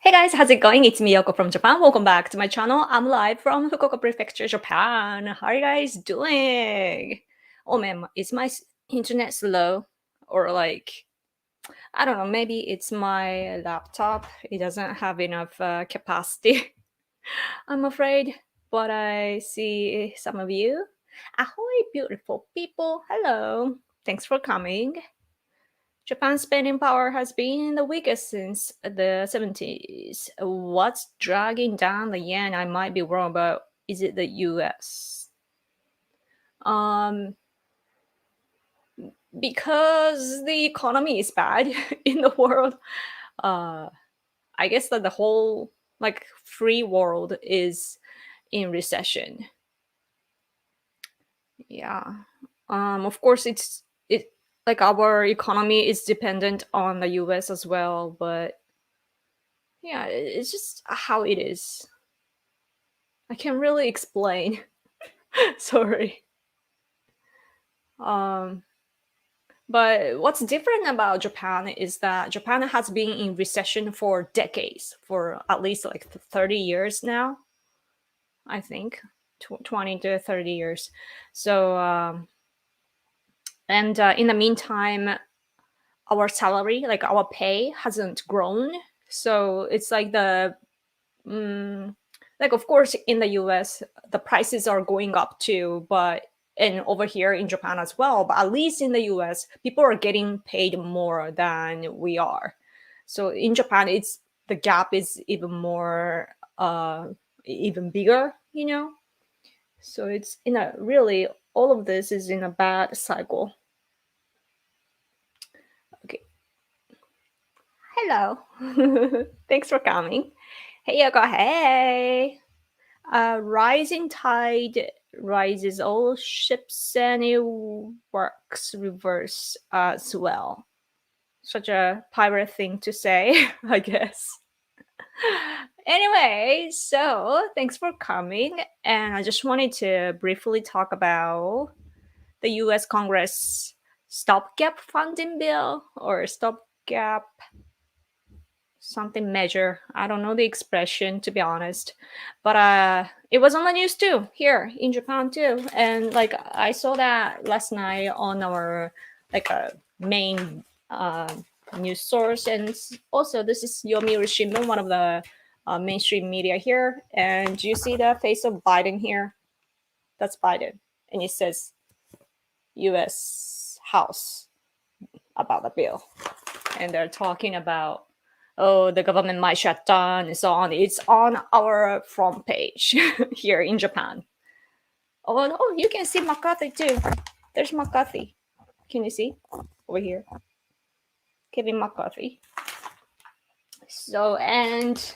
Hey guys, how's it going? It's Miyoko from Japan. Welcome back to my channel. I'm live from Fukuoka Prefecture, Japan. How are you guys doing? Oh man, is my internet slow? Or like, I don't know, maybe it's my laptop. It doesn't have enough capacity, I'm afraid. But I see some of you. Ahoy, beautiful people. Hello. Thanks for coming. Japan's spending power has been the weakest since the 70s. What's dragging down the yen? I might be wrong, but is it the US? Because the economy is bad in the world. I guess that the whole free world is in recession. Yeah. Of course, it like our economy is dependent on the US as well, but yeah, it's just how it is. I can't really explain. Sorry. Um, but what's different about Japan is that Japan has been in recession for decades, for at least like 30 years now, I think, 20 to 30 years. So, and in the meantime, our salary, like our pay, hasn't grown. So it's like like of course in the US the prices are going up too, but and over here in Japan as well, but at least in the US people are getting paid more than we are. So in Japan it's the gap is even more even bigger, you know. So it's in a really all of this is in a bad cycle. Okay. Hello. Thanks for coming. Hey Yoko, hey. Rising tide rises all ships and it works reverse as well. Such a pirate thing to say, I guess. Anyway, so thanks for coming. And I just wanted to briefly talk about the US Congress stopgap funding bill or stopgap something measure. I don't know the expression to be honest, but it was on the news too here in Japan too, and like I saw that last night on our like a main news source, and also this is Yomiuri Shimbun, one of the mainstream media here, and you see the face of Biden here? That's Biden, and it says U.S. House about the bill, and they're talking about oh, the government might shut down and so on. It's on our front page here in Japan. Oh, you can see McCarthy too. There's McCarthy. Can you see over here? Kevin McCarthy. So, and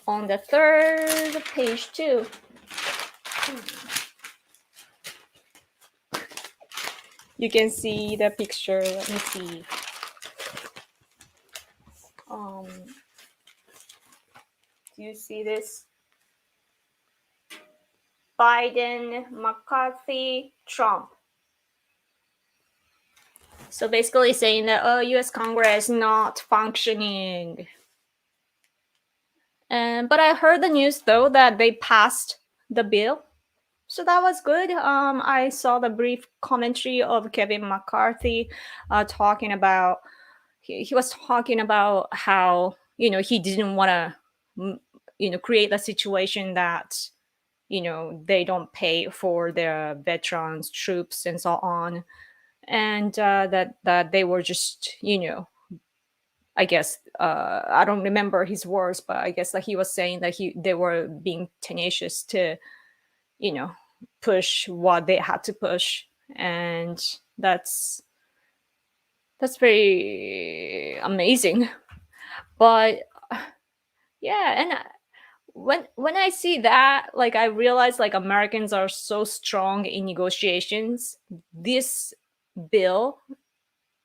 on the third page too. You can see the picture. Let me see. Do you see this? Biden, McCarthy, Trump. So basically saying that, oh, US Congress not functioning. But I heard the news though that they passed the bill. So that was good. I saw the brief commentary of Kevin McCarthy talking about, he was talking about how, you know, he didn't want to, you know, create a situation that, you know, they don't pay for their veterans, troops, and so on. And that they were just, you know, I guess I don't remember his words, but I guess that he was saying that they were being tenacious to, you know, push what they had to push, and that's very amazing. But yeah, and when I see that, like I realize like Americans are so strong in negotiations. This bill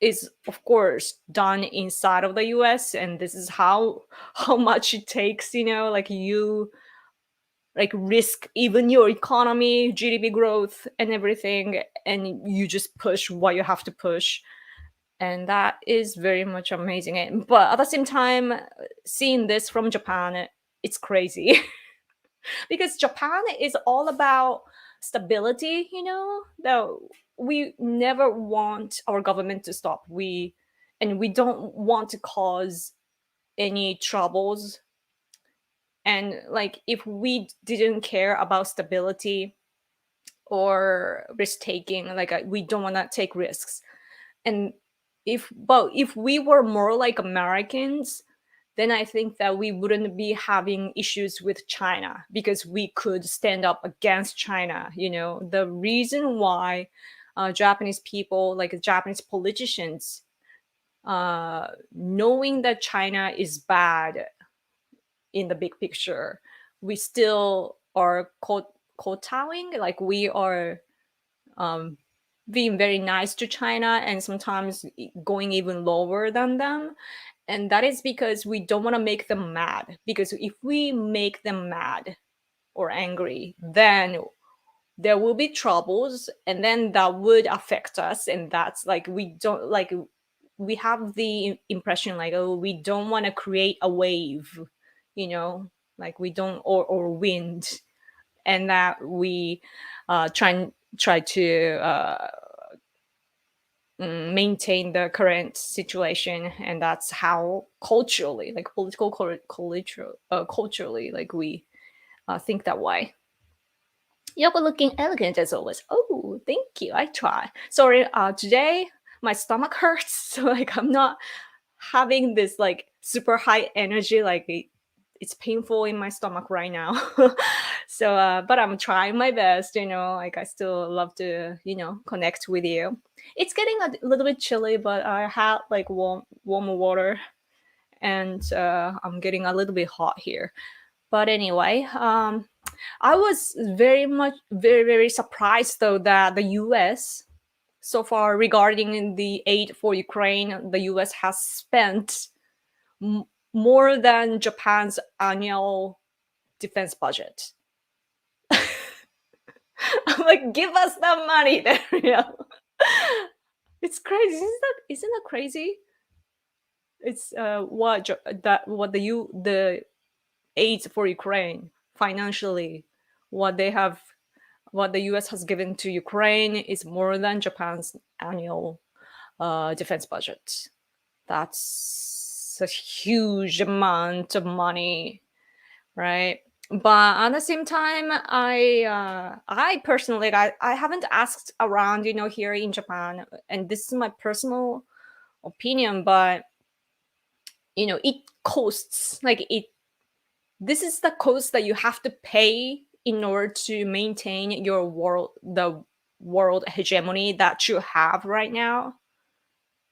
is of course done inside of the US, and this is how much it takes, you know, like you like risk even your economy, GDP growth and everything, and you just push what you have to push. and that is very much amazing. But at the same time, seeing this from Japan, it's crazy because Japan is all about stability. Though we never want our government to stop. We don't want to cause any troubles. And like, if we didn't care about stability or risk taking, like, we don't want to take risks. And if we were more like Americans, then I think that we wouldn't be having issues with China, because we could stand up against China. The reason why Japanese people, like Japanese politicians, knowing that China is bad in the big picture, we still are kowtowing, like we are um, being very nice to China, and sometimes going even lower than them. And that is because we don't want to make them mad. Because if we make them mad or angry, then there will be troubles, and then that would affect us. And that's like, we don't like, we have the impression like, oh, we don't want to create a wave, like we don't, or wind, and that we try to maintain the current situation. And that's how culturally, like culturally, like we think that way. You're looking elegant as always. Oh, thank you. I try. Sorry, today my stomach hurts, so like I'm not having this like super high energy. Like it's painful in my stomach right now. So, but I'm trying my best. Like I still love to, connect with you. It's getting a little bit chilly, but I had like warm water, and I'm getting a little bit hot here. But anyway, I was very surprised though that the US so far, regarding the aid for Ukraine, the US has spent more than Japan's annual defense budget. I'm like, give us the money there. It's crazy. Isn't that crazy? It's what the aid for Ukraine financially, what the US has given to Ukraine is more than Japan's annual defense budget. That's a huge amount of money, right? But at the same time, I personally, I haven't asked around, here in Japan, and this is my personal opinion, but it costs, like it. This is the cost that you have to pay in order to maintain the world hegemony that you have right now.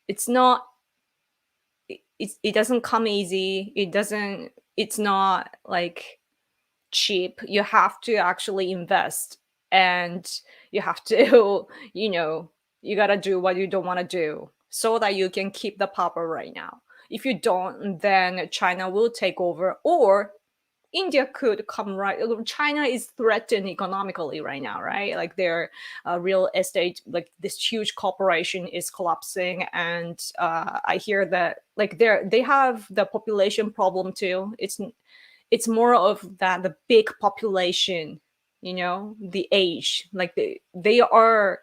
It's not. It doesn't come easy. It's not like cheap. You have to actually invest, and you have to you got to do what you don't want to do so that you can keep the power right now. If you don't, then China will take over, or India could come. Right, China is threatened economically right now, right? Like their real estate, like this huge corporation is collapsing. And I hear that like they have the population problem too. It's more of that, the big population, the age, like they are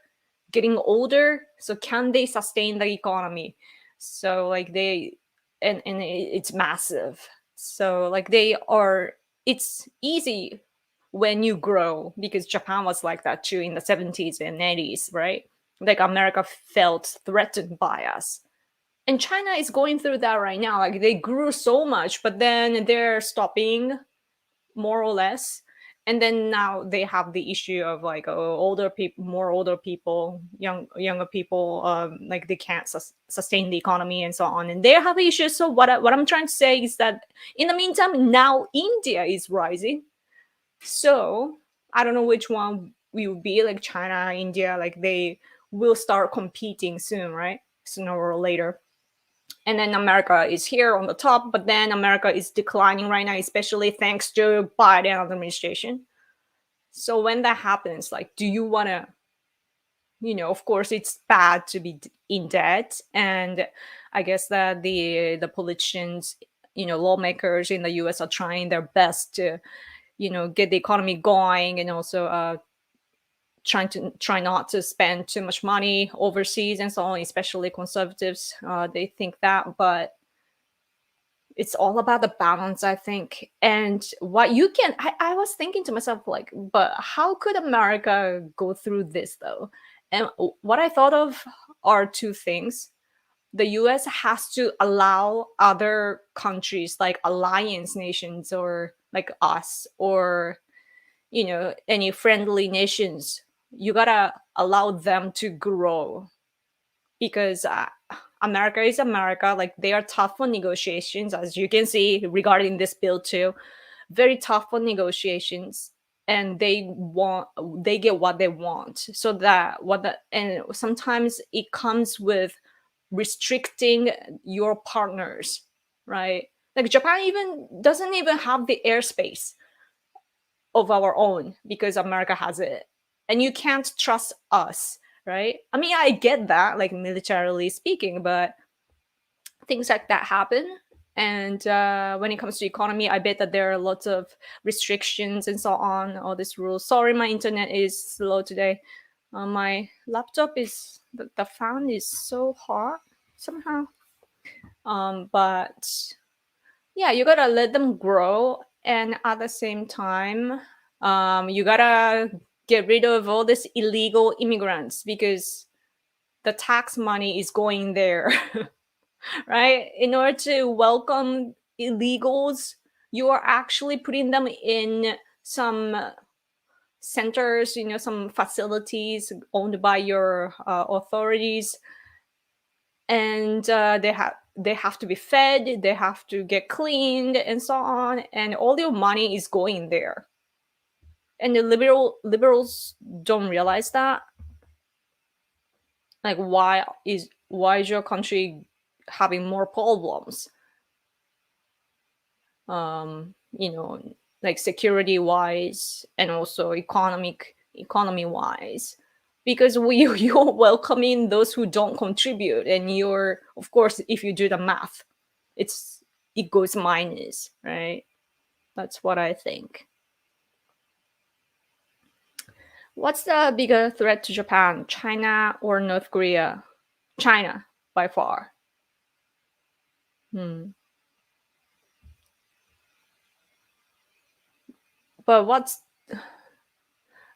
getting older, so can they sustain the economy? So like it's massive. So like it's easy when you grow, because Japan was like that too in the 70s and 80s, right? Like America felt threatened by us. And China is going through that right now. Like they grew so much, but then they're stopping, more or less. And then now they have the issue of like older people, younger people, like they can't sustain the economy and so on, and they have issues. So what I'm trying to say is that in the meantime, now India is rising. So I don't know which one will be, like China, India, like they will start competing soon, right? Sooner or later. And then America is here on the top, but then America is declining right now, especially thanks to Biden administration. So when that happens, like, do you want to, of course it's bad to be in debt. And I guess that the politicians, lawmakers in the US are trying their best to, get the economy going, and also try not to spend too much money overseas and so on. Especially conservatives, they think that, but it's all about the balance, I think. And what you can, I was thinking to myself, like, but how could America go through this though? And what I thought of are two things. The US has to allow other countries, like alliance nations or like us, or any friendly nations, you gotta allow them to grow. Because America is America. Like, they are tough on negotiations, as you can see regarding this bill too. Very tough on negotiations, and they get what they want. So that and sometimes it comes with restricting your partners, right? Like, Japan even doesn't even have the airspace of our own because America has it, and you can't trust us, right? I mean, I get that, like, militarily speaking, but things like that happen. And when it comes to economy, I bet that there are lots of restrictions and so on, all these rules. Sorry, my internet is slow today. My laptop is the fan is so hot somehow. But yeah, you gotta let them grow, and at the same time, you gotta get rid of all these illegal immigrants, because the tax money is going there. Right? In order to welcome illegals, you are actually putting them in some centers, some facilities owned by your authorities, and they have to be fed, they have to get cleaned, and so on, and all your money is going there. And the liberals don't realize that. Like, why is your country having more problems? You know, like security wise and also economy wise, because you're welcoming those who don't contribute, and you're, of course, if you do the math, it goes minus, right? That's what I think. What's the bigger threat to Japan, China or North Korea? China, by far. Hmm. But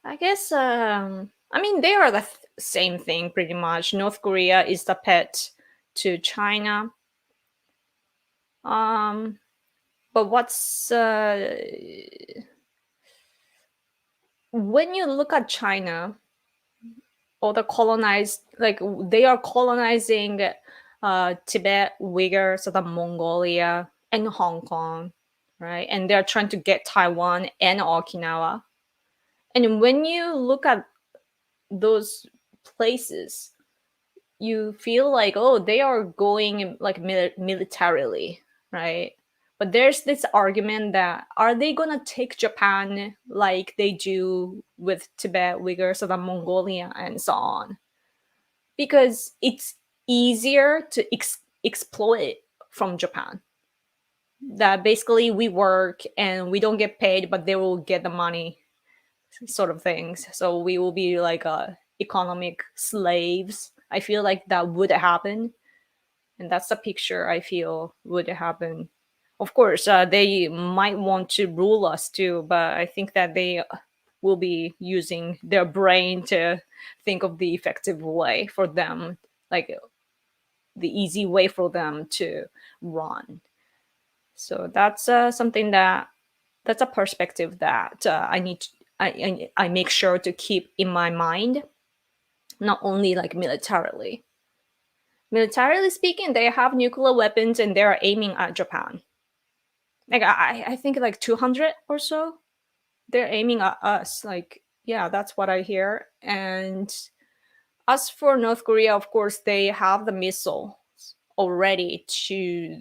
I guess, I mean, they are the same thing pretty much. North Korea is the pet to China. Um, but when you look at China, all the colonized, like, they are colonizing Tibet, Uyghur, so the Mongolia, and Hong Kong, right? And they're trying to get Taiwan and Okinawa. And when you look at those places, you feel like, oh, they are going like militarily, right? But there's this argument that, are they gonna take Japan like they do with Tibet, Uyghurs, or the Mongolia, and so on? Because it's easier to exploit from Japan. That basically we work and we don't get paid, but they will get the money, sort of things. So we will be like economic slaves. I feel like that would happen, and that's the picture I feel would happen. Of course, they might want to rule us too, but I think that they will be using their brain to think of the effective way for them, like the easy way for them to run. So that's something that's a perspective that I make sure to keep in my mind, not only like militarily. Militarily speaking, they have nuclear weapons and they're aiming at Japan. Like, I think like 200 or so. They're aiming at us. Like, yeah, that's what I hear. And as for North Korea, of course, they have the missile already,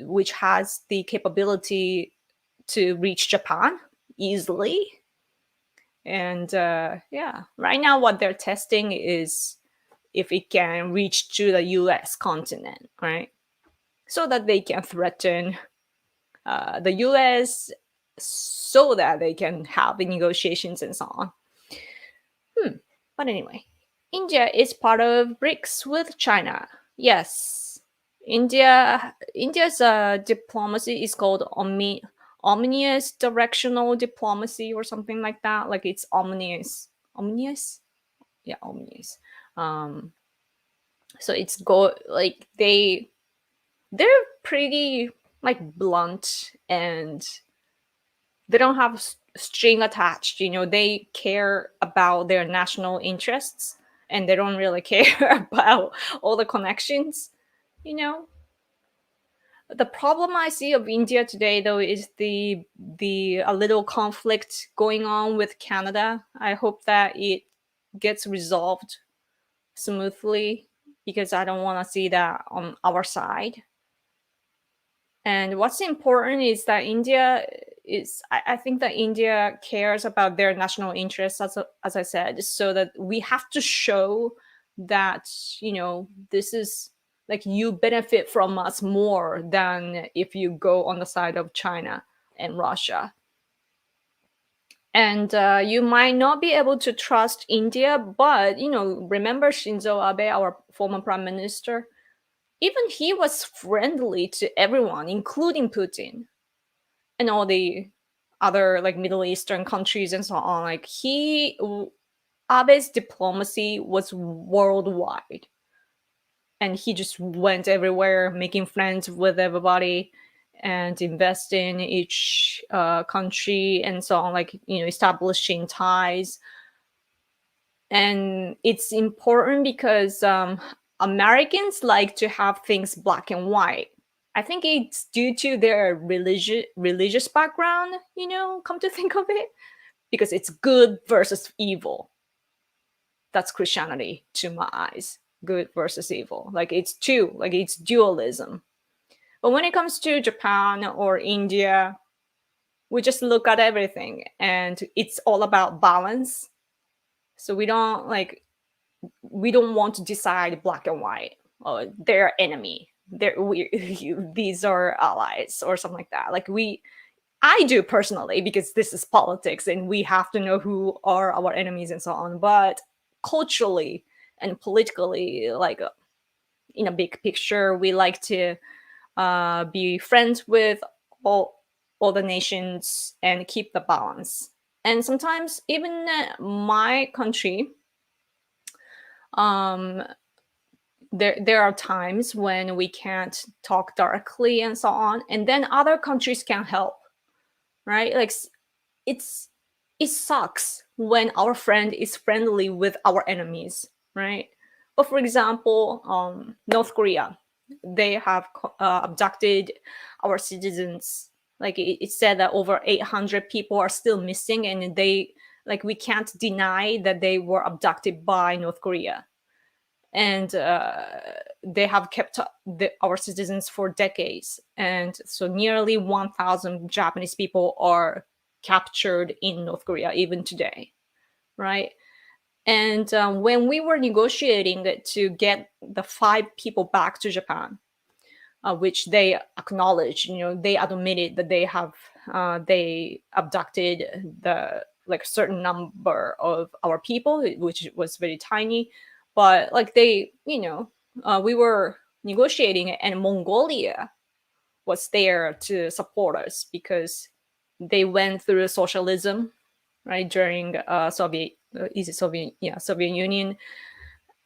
which has the capability to reach Japan easily. And yeah, right now what they're testing is if it can reach to the US continent, right? So that they can threaten the US so that they can have the negotiations and so on. But anyway, India is part of BRICS with China. Yes, India's diplomacy is called omnious directional diplomacy or something like that. Like it's omnious, yeah, omnious. Um, so it's like they're pretty like blunt, and they don't have string attached. They care about their national interests, and they don't really care about all the connections. you know the problem I see of India today, though, is the a little conflict going on with Canada. I hope that it gets resolved smoothly, because I don't want to see that on our side. And what's important is that I think that India cares about their national interests, as I said, so that we have to show that, this is like, you benefit from us more than if you go on the side of China and Russia. And you might not be able to trust India, but, remember Shinzo Abe, our former prime minister? Even he was friendly to everyone, including Putin and all the other like Middle Eastern countries and so on. Like Abe's diplomacy was worldwide, and he just went everywhere, making friends with everybody and investing in each country and so on. Like, establishing ties. And it's important because Americans like to have things black and white. I think it's due to their religious background, come to think of it, because it's good versus evil. That's Christianity to my eyes. Good versus evil. Like it's dualism. But when it comes to Japan or India, we just look at everything and it's all about balance. So we don't want to decide black and white. Oh, they're enemy. These are allies or something like that. I do personally, because this is politics and we have to know who are our enemies and so on. But culturally and politically, in a big picture, we like to be friends with all the nations and keep the balance. And sometimes even my country, um, there are times when we can't talk directly and so on, and then other countries can help, right? Like it sucks when our friend is friendly with our enemies, right? But for example, North Korea, they have abducted our citizens. Like it said that over 800 people are still missing, and we can't deny that they were abducted by North Korea. And they have kept our citizens for decades, and so nearly 1,000 Japanese people are captured in North Korea even today, right? And when we were negotiating to get the 5 people back to Japan, which they acknowledged, they admitted that they abducted the certain number of our people, which was very tiny. But we were negotiating, and Mongolia was there to support us because they went through socialism, right, during Soviet Union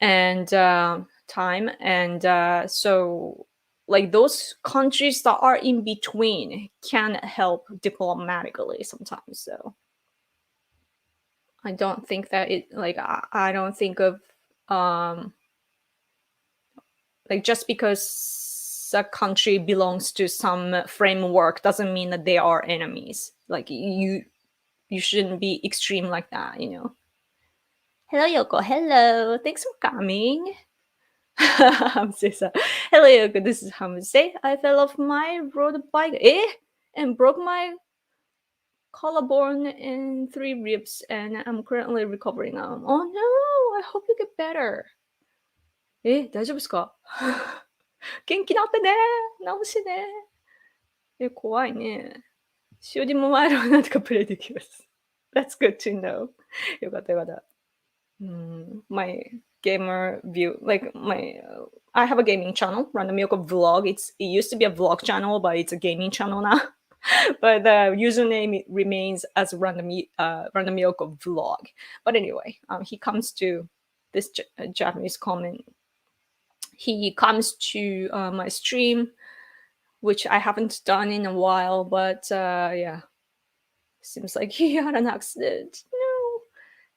and time. And so those countries that are in between can help diplomatically sometimes. So I don't think that I don't think of just because a country belongs to some framework doesn't mean that they are enemies. You shouldn't be extreme like that. Hello, Yoko. Hello. Thanks for coming. Hamse-san. Hello, Yoko. This is Hamse. I fell off my road bike and broke my collarbone and 3 ribs, and I'm currently recovering. Oh no! I hope you get better. 大丈夫ですか？元気なってね。治しね。怖いね。習字も前のなんとかプレイできます。That's good to know. よかったよかった。My gamer view, like I have a gaming channel, Random Milk Vlog. It used to be a vlog channel, but it's a gaming channel now. But the username remains as Random Milk Vlog. But anyway, he comes to this Japanese comment. He comes to my stream, which I haven't done in a while, but yeah, seems like he had an accident. No.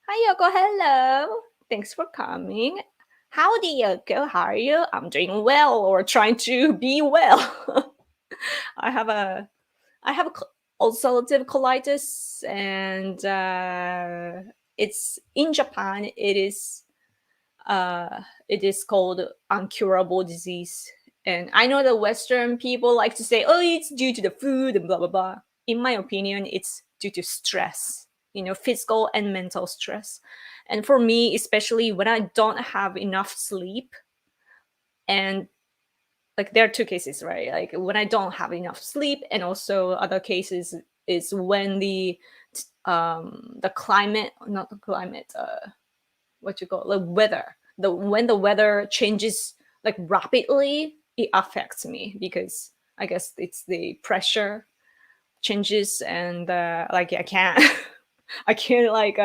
Hi, Yoko. Hello. Thanks for coming. Howdy, Yoko. How are you? I'm doing well, or trying to be well. I have a ulcerative colitis, and it's in Japan. It is called uncurable disease. And I know the Western people like to say, "Oh, it's due to the food and blah blah blah." In my opinion, it's due to stress, physical and mental stress. And for me, especially when I don't have enough sleep, and like there are two cases, right? Like when I don't have enough sleep, and also other cases is when the climate, not the climate, what you call the weather, when the weather changes like rapidly, it affects me because I guess it's the pressure changes, and like I can't I can't like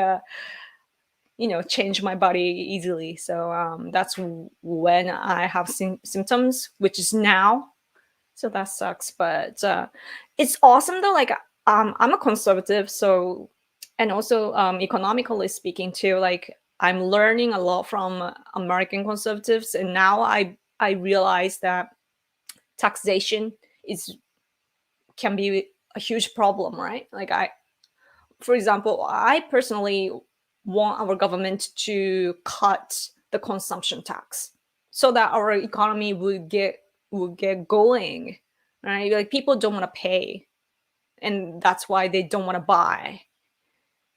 change my body easily. So that's when I have symptoms, which is now. So that sucks, but it's awesome though. Like I'm a conservative, so, and also economically speaking too. Like I'm learning a lot from American conservatives, and now I realize that taxation is can be a huge problem, right? Like for example, I personally want our government to cut the consumption tax so that our economy would get going, right? Like people don't want to pay, and that's why they don't want to buy.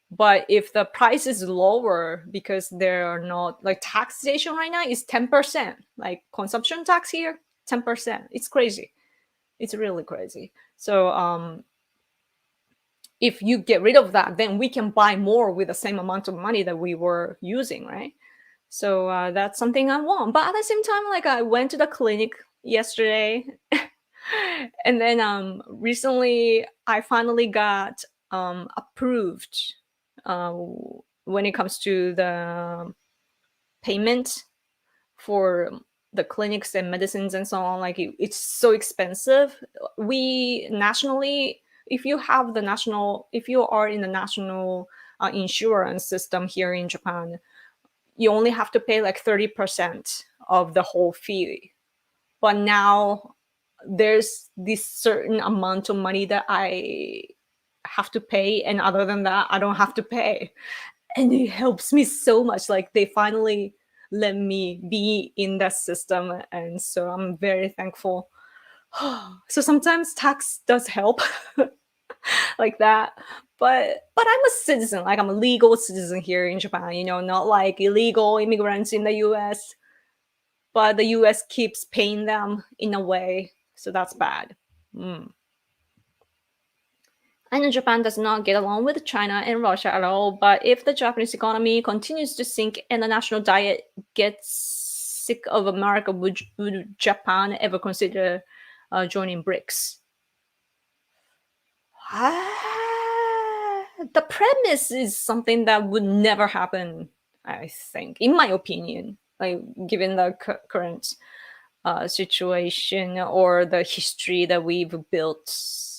But if the price is lower because there are not like taxation right now is 10%, like consumption tax here, 10%. It's crazy. It's really crazy. So if you get rid of that, then we can buy more with the same amount of money that we were using, right? So that's something I want. But at the same time, like I went to the clinic yesterday, and then recently I finally got approved uh, when it comes to the payment for the clinics and medicines and so on. Like it's so expensive. We nationally, if you are in the national insurance system here in Japan, you only have to pay like 30% of the whole fee. But now there's this certain amount of money that I have to pay, and other than that I don't have to pay, and it helps me so much. Like they finally let me be in that system, and so I'm very thankful. So sometimes tax does help like that, but I'm a citizen, like I'm a legal citizen here in Japan, not like illegal immigrants in the US, but the US keeps paying them in a way, so that's bad. Mm. I know Japan does not get along with China and Russia at all, but if the Japanese economy continues to sink and the national diet gets sick of America, would Japan ever consider joining BRICS? The premise is something that would never happen, I think, in my opinion, like given the current situation or the history that we've built.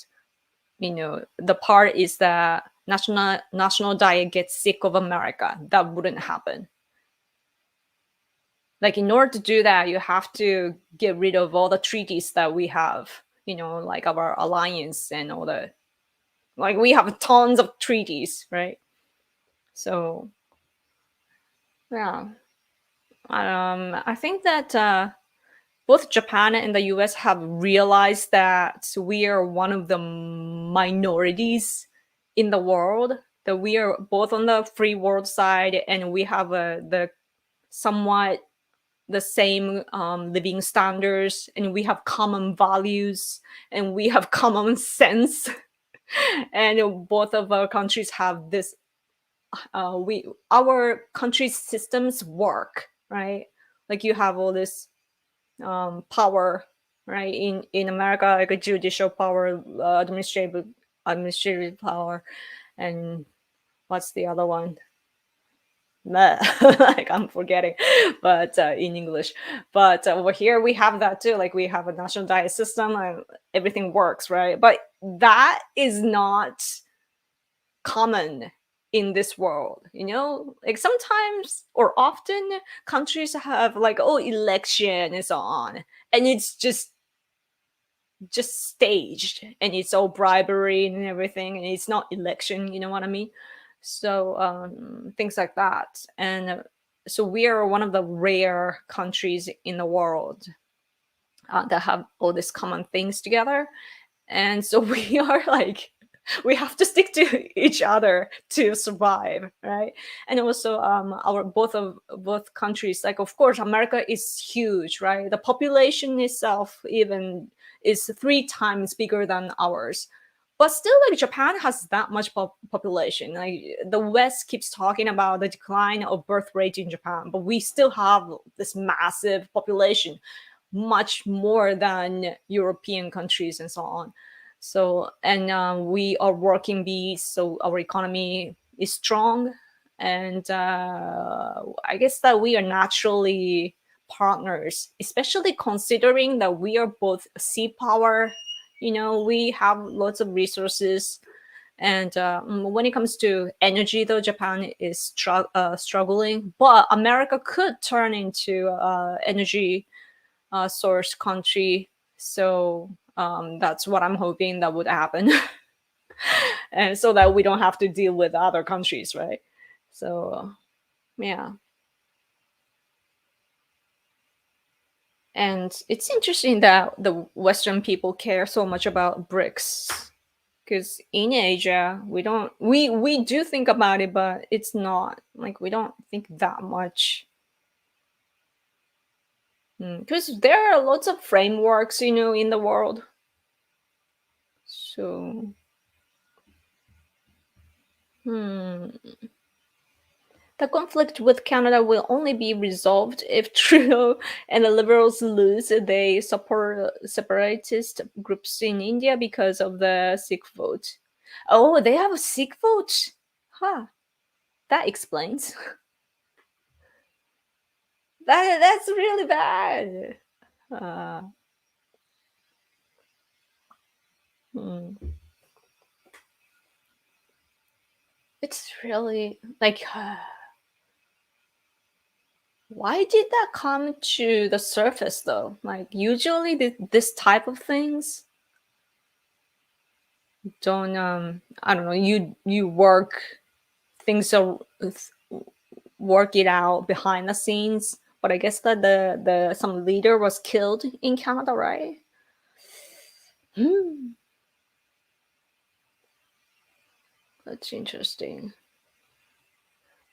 The part is that national diet gets sick of America. That wouldn't happen. Like in order to do that, you have to get rid of all the treaties that we have, like our alliance and all the, like we have tons of treaties, right? So yeah, I think that both Japan and the US have realized that we are one of the minorities in the world, that we are both on the free world side, and we have the somewhat the same living standards, and we have common values, and we have common sense. And both of our countries have this. We our country's systems work, right? Like you have all this power, right? In America, like a judicial power, administrative power, and what's the other one? Like I'm forgetting, but in English. But over here we have that too. Like we have a national diet system, and everything works, right? But that is not common in this world, you know. Like sometimes or often countries have like, oh, election and so on, and it's just staged, and it's all bribery and everything, and it's not election, you know what I mean? So things like that. And so we are one of the rare countries in the world that have all these common things together. And so we are like, we have to stick to each other to survive, right? And also our both countries, like of course America is huge, right? The population itself even is 3 times bigger than ours, but still like Japan has that much population. Like the West keeps talking about the decline of birth rate in Japan, but we still have this massive population, much more than European countries and so on. So, and we are working bees, so our economy is strong. And I guess that we are naturally partners, especially considering that we are both sea power. You know, we have lots of resources. And when it comes to energy, though, Japan is struggling, but America could turn into energy source country. So that's what I'm hoping that would happen. And so that we don't have to deal with other countries, right? So yeah. And it's interesting that the Western people care so much about BRICS, because in Asia we do think about it, but it's not like we don't think that much. Because there are lots of frameworks, you know, in the world. So hmm. The conflict with Canada will only be resolved if Trudeau and the Liberals lose. They support separatist groups in India because of the Sikh vote. Oh, they have a Sikh vote? Huh. That explains. That's really bad. Uh, hmm. It's really like, why did that come to the surface though? Like, usually this type of things don't, I don't know, you work things are work it out behind the scenes. But I guess that the some leader was killed in Canada, right? Hmm. That's interesting.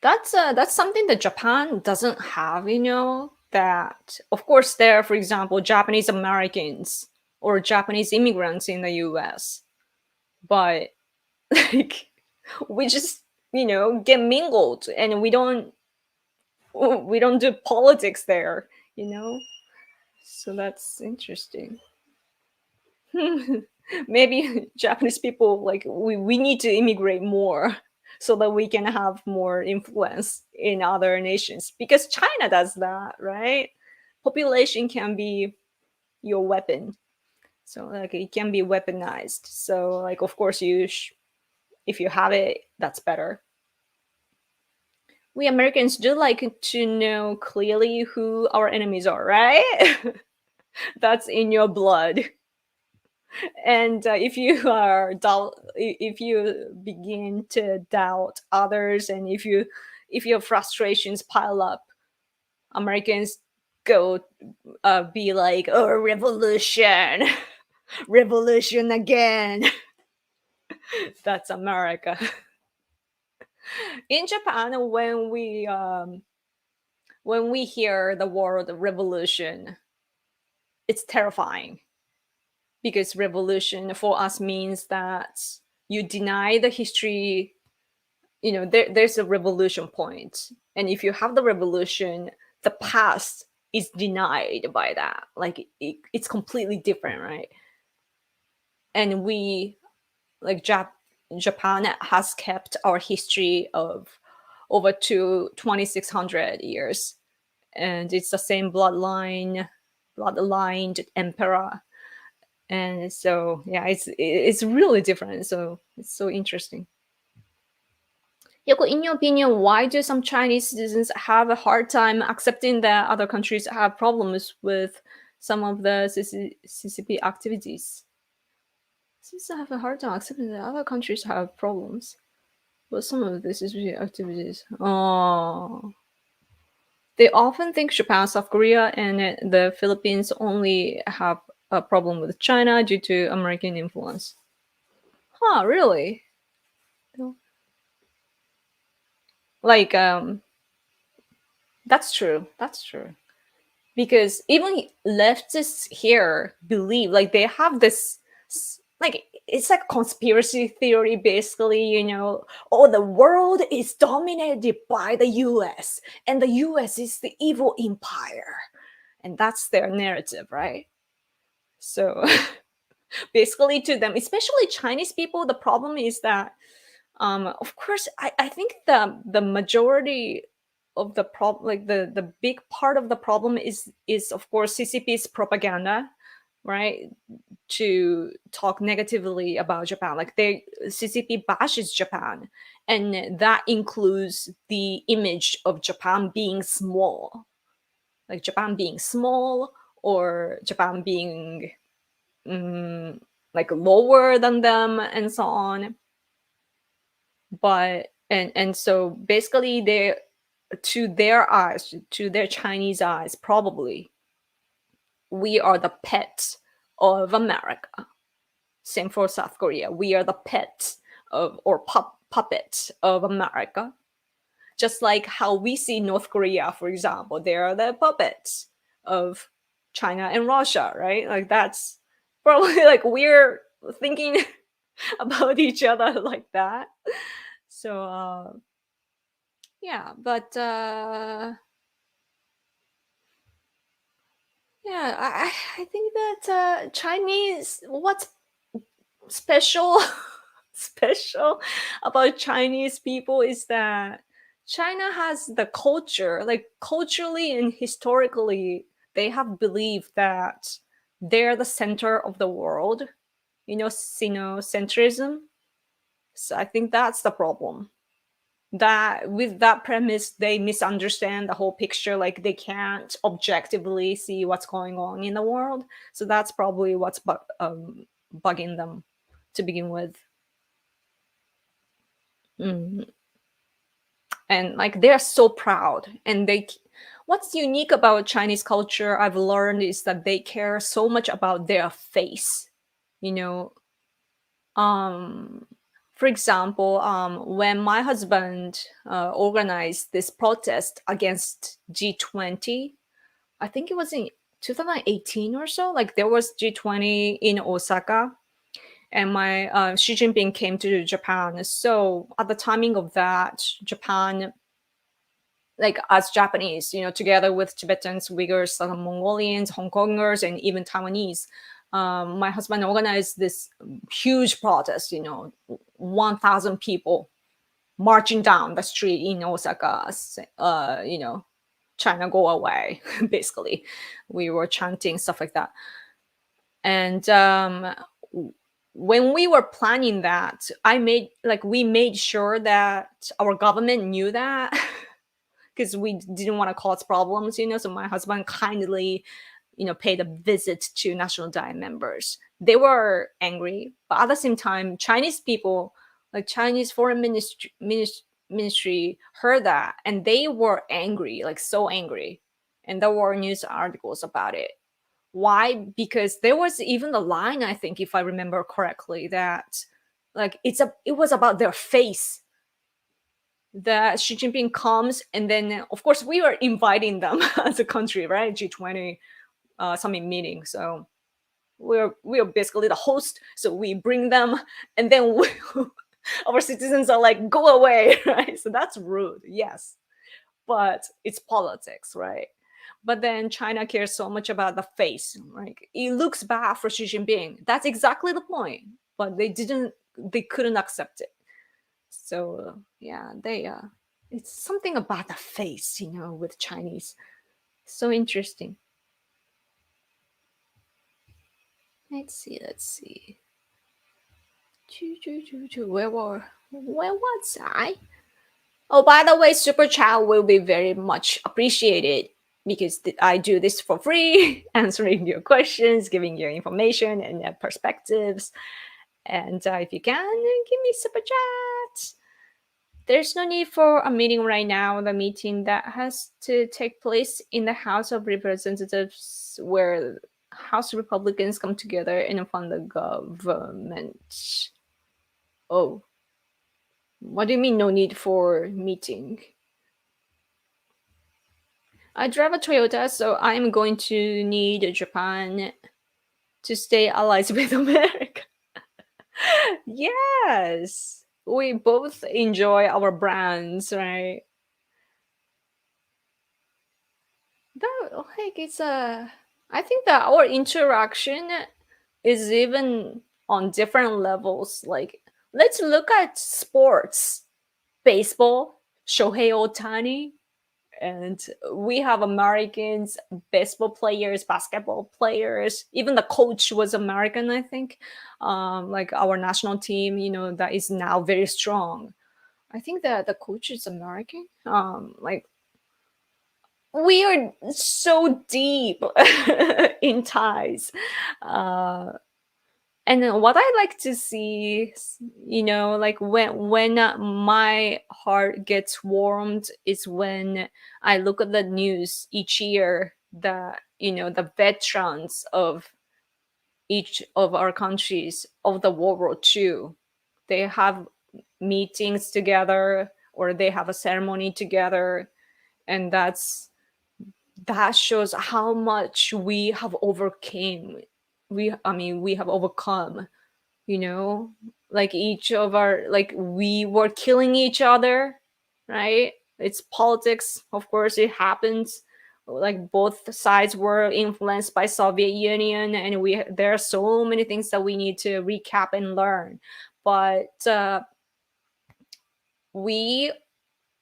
That's something that Japan doesn't have, you know. That of course there, for example, Japanese Americans or Japanese immigrants in the U.S., but like we just, you know, get mingled, and we don't do politics there, you know. So that's interesting. Maybe Japanese people, like we need to immigrate more so that we can have more influence in other nations, because China does that, right? Population can be your weapon. So like it can be weaponized. So like of course if you have it, that's better. We Americans do like to know clearly who our enemies are, right? That's in your blood. And if you begin to doubt others, and if your frustrations pile up, Americans go be like, oh, revolution. Revolution again. That's America. In Japan, when when we hear the word revolution, it's terrifying, because revolution for us means that you deny the history. There's a revolution point, and if you have the revolution, the past is denied by that. Like it's completely different, right? And we, like Japan has kept our history of over to 2600 years, and it's the same bloodlined emperor. And so yeah, it's really different, so it's so interesting. Yoko, in your opinion, why do some Chinese citizens have a hard time accepting that other countries have problems with some of the CCP activities? Since I have a hard time accepting that other countries have problems with some of the CCP activities. Oh, they often think Japan, South Korea, and the Philippines only have a problem with China due to American influence. Huh? Really? Like, that's true. That's true. Because even leftists here believe, like, they have this, like, it's like conspiracy theory, basically. Oh, the world is dominated by the US, and the US is the evil empire, and that's their narrative, right? So basically, to them, especially Chinese people, the problem is that, of course, I think the majority of the problem, like the big part of the problem is of course CCP's propaganda, right? To talk negatively about Japan, like CCP bashes Japan, and that includes the image of Japan being small, like Japan being small, or Japan being like lower than them, and so on. But and so basically, they, to their eyes, to their Chinese eyes, probably we are the pet of America. Same for South Korea. We are the pet of, or puppet of America. Just like how we see North Korea, for example, they are the puppets of China and Russia, right? Like that's probably like we're thinking about each other like that. So yeah, but yeah, I think that Chinese, what's special special about Chinese people is that China has the culture, like culturally and historically, they have believed that they're the center of the world, sinocentrism. So I think that's the problem. That with that premise, they misunderstand the whole picture, like they can't objectively see what's going on in the world. So that's probably what's bugging them to begin with. Mm. And like they're so proud, and what's unique about Chinese culture, I've learned, is that they care so much about their face, you know um for example, when my husband organized this protest against G20, I think it was in 2018 or so, like there was G20 in Osaka, and my Xi Jinping came to Japan. So at the timing of that, Japan, like as Japanese, together with Tibetans, Uyghurs, Mongolians, Hong Kongers, and even Taiwanese, my husband organized this huge protest. 1,000 people marching down the street in Osaka. China go away. Basically, we were chanting stuff like that. And when we were planning that, we made sure that our government knew that. Because we didn't want to cause problems. So my husband kindly, paid a visit to National Diet members. They were angry, but at the same time, Chinese people, like Chinese foreign ministry heard that, and they were angry, like so angry, and there were news articles about it. Why? Because there was even the line, I think, if I remember correctly, that like it was about their face. that Xi Jinping comes, and then of course we are inviting them as a country, right? G20 summit meeting. So we're basically the host. So we bring them, and then our citizens are like, go away, right? So that's rude, yes, but it's politics, right? But then China cares so much about the face, right? It looks bad for Xi Jinping. That's exactly the point. But they couldn't accept it. So yeah, they it's something about the face, with Chinese. So interesting. Let's see. Where was I? Oh, by the way, super chat will be very much appreciated because I do this for free, answering your questions, giving you information and perspectives. And if you can, give me super chat. There's no need for a meeting right now. The meeting that has to take place in the House of Representatives, where House Republicans come together and fund the government. Oh, what do you mean no need for meeting? I drive a Toyota, so I'm going to need Japan to stay allies with America. Yes, we both enjoy our brands, right? That like it's a. I think that our interaction is even on different levels. Like, let's look at sports, baseball, Shohei Otani, and we have Americans, baseball players, basketball players. Even the coach was American, I think. Like our national team, that is now very strong. I think that the coach is American. Like we are so deep in ties. Uh, and then what I like to see, like when my heart gets warmed is when I look at the news each year that the veterans of each of our countries of the World War II, they have meetings together or they have a ceremony together, and that shows how much we have overcame. We have overcome, you know like each of our, like, we were killing each other, right? It's politics, of course, it happens. Like both sides were influenced by Soviet Union, and there are so many things that we need to recap and learn. But we,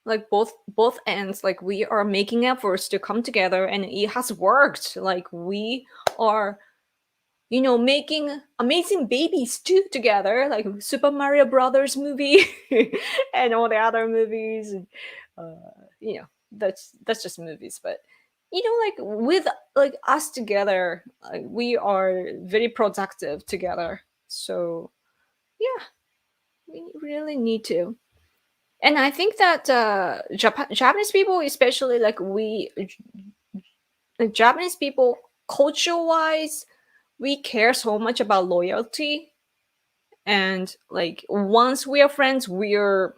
like, both ends, like, we are making efforts to come together, and it has worked. Like, we are making amazing babies too together, like Super Mario Brothers movie and all the other movies. uh that's just movies, but like, with, like, us together, like, we are very productive together. So yeah, we really need to. And I think that Japanese people, especially, like, Japanese people, culture wise, we care so much about loyalty. And, like, once we are friends, we're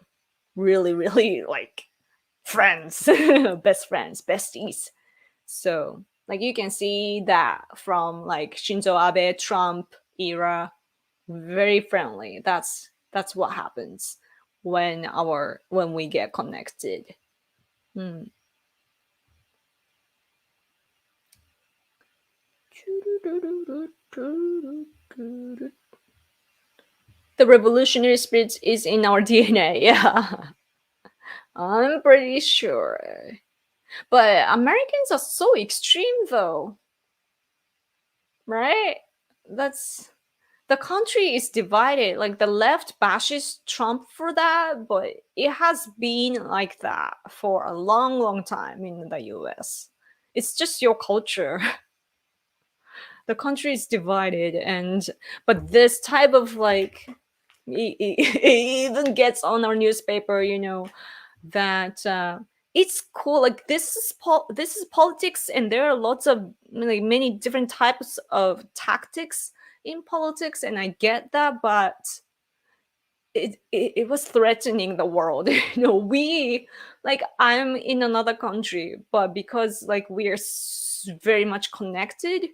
really, really, like, friends, best friends, besties. So, like, you can see that from, like, Shinzo Abe, Trump era, very friendly. That's what happens when we get connected. Hmm. The revolutionary spirit is in our DNA. Yeah, I'm pretty sure. But Americans are so extreme, though, right? That's The country is divided. Like, the left bashes Trump for that, but it has been like that for a long, long time in the US. It's just your culture. The country is divided, and but this type of, like, it even gets on our newspaper, that it's cool. Like, this is politics, and there are lots of, like, many different types of tactics in politics, and I get that. But it was threatening the world. We, like, I'm in another country, but because like we are very much connected,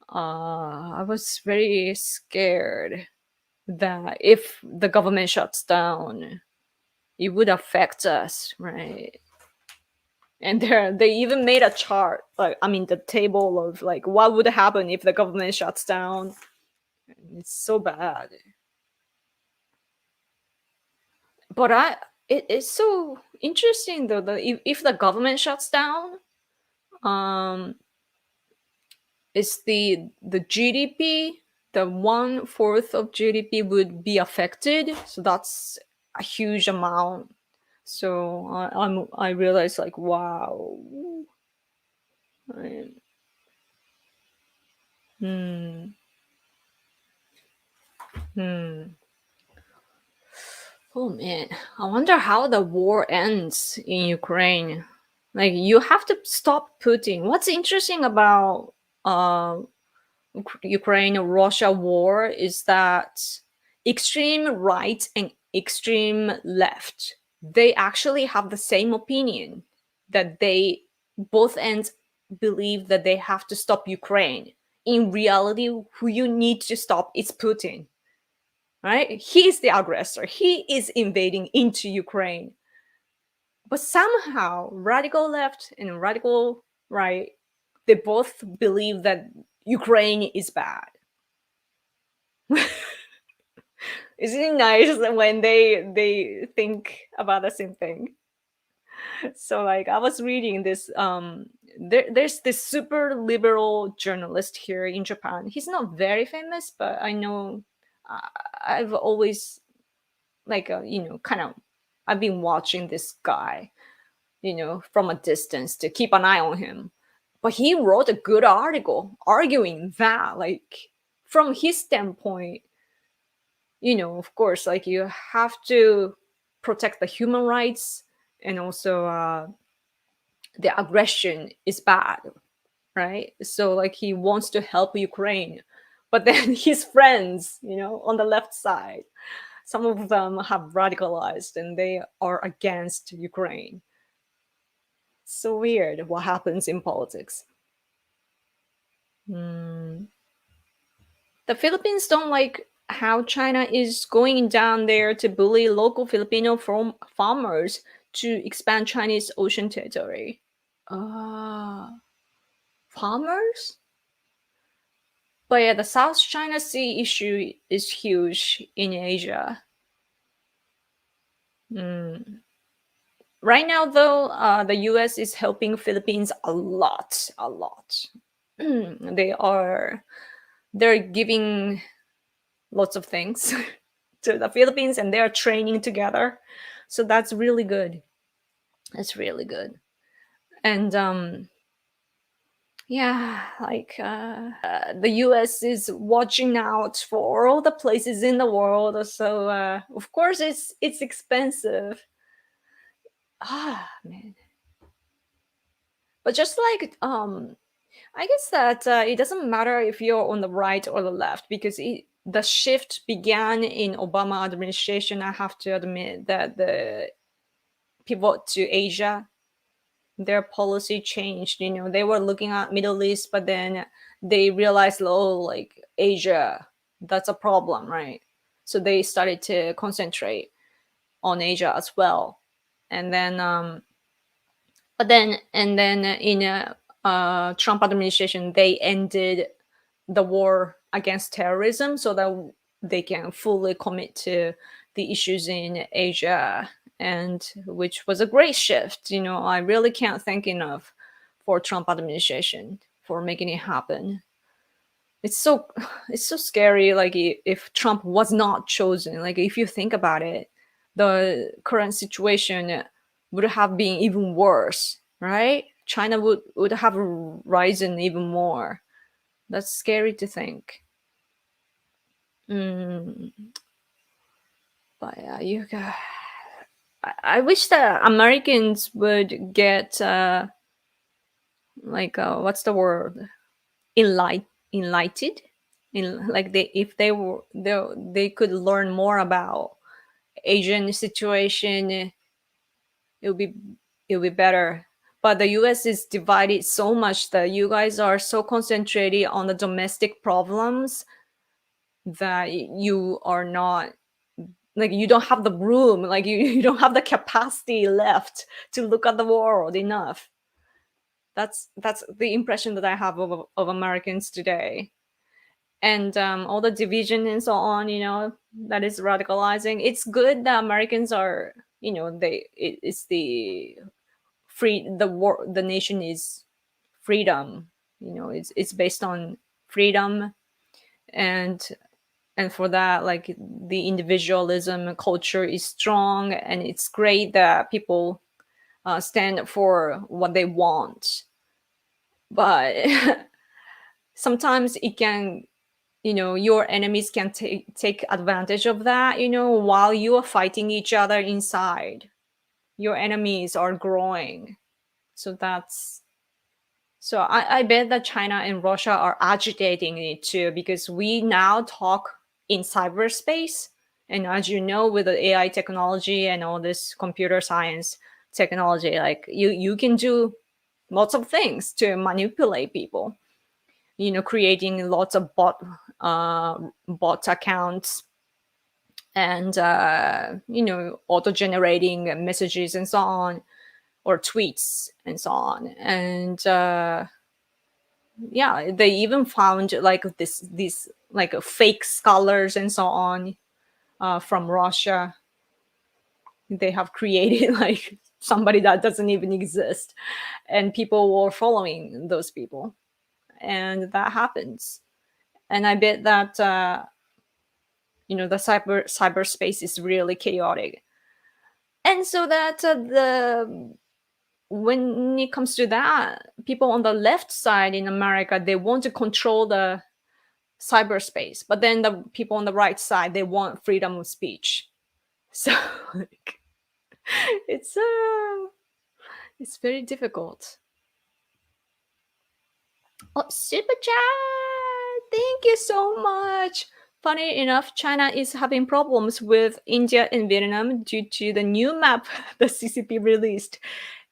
I was very scared that if the government shuts down, it would affect us, right? And they even made a chart, like, I mean, the table of like what would happen if the government shuts down. It's so bad. But it's so interesting though that if the government shuts down, um, it's the GDP, the 1/4 of GDP would be affected. So that's a huge amount. So I realized like, wow. I- Hmm. Hmm. Oh man, I wonder how the war ends in Ukraine. Like, you have to stop Putin. What's interesting about uh Ukraine Russia war is that extreme right and extreme left, they actually have the same opinion, that they both ends believe that they have to stop Ukraine. In reality, who you need to stop is Putin, right? He's the aggressor. He is invading into Ukraine. But somehow, radical left and radical right, they both believe that Ukraine is bad. Isn't it nice when they think about the same thing? So like I was reading this there's this super liberal journalist here in Japan. He's not very famous, but I know uh, I've always like kind of I've been watching this guy, from a distance to keep an eye on him. But he wrote a good article arguing that, like, from his standpoint, of course, like, you have to protect the human rights, and also the aggression is bad, right? So like he wants to help Ukraine, but then his friends, on the left side, some of them have radicalized and they are against Ukraine. So weird what happens in politics. Hmm. The Philippines don't like how China is going down there to bully local Filipino farmers to expand Chinese ocean territory. Farmers? But yeah, the South China Sea issue is huge in Asia. Mm. Right now, though, the U.S. is helping Philippines a lot, a lot. They're giving lots of things to the Philippines, and they're training together. So that's really good. That's really good. And yeah, like the US is watching out for all the places in the world. So of course it's expensive. Man. But just like I guess that it doesn't matter if you're on the right or the left, because the shift began in Obama administration. I have to admit that the pivot to Asia, their policy changed. They were looking at Middle East, but then they realized, oh, like Asia, that's a problem, right? So they started to concentrate on Asia as well. And then and then in Trump administration, they ended the war against terrorism so that they can fully commit to the issues in Asia, and which was a great shift. I really can't thank enough for Trump administration for making it happen. It's so it's so scary. Like, if Trump was not chosen, like, if you think about it, the current situation would have been even worse, right? China would have risen even more. That's scary to think. Mm, but yeah, I wish that Americans would get like what's the word? Enlightened. Like, if they could learn more about Asian situation, it'll be it'll be better. But the US is divided so much that you guys are so concentrated on the domestic problems that you are not, like, you don't have the room, like you don't have the capacity left to look at the world enough. That's the impression that I have of Americans today. And all the division and so on, that is radicalizing. It's good that Americans are, it's the nation is freedom. It's based on freedom, and for that, like, the individualism culture is strong, and it's great that people stand for what they want. But sometimes it can, your enemies can take advantage of that, while you are fighting each other inside. Your enemies are growing. So I bet that China and Russia are agitating it too, because we now talk in cyberspace. And as you know, with the AI technology and all this computer science technology, like, you can do lots of things to manipulate people, creating lots of bot accounts, and auto-generating messages and so on, or tweets and so on. And yeah, they even found like these like fake scholars and so on, from Russia. They have created like somebody that doesn't even exist, and people were following those people, and that happens. And I bet that the cyberspace is really chaotic. And so that the when it comes to that, people on the left side in America, they want to control the cyberspace, but then the people on the right side, they want freedom of speech. So like, it's it's very difficult. Oh, super chat! Thank you so much. Funny enough, China is having problems with India and Vietnam due to the new map the CCP released.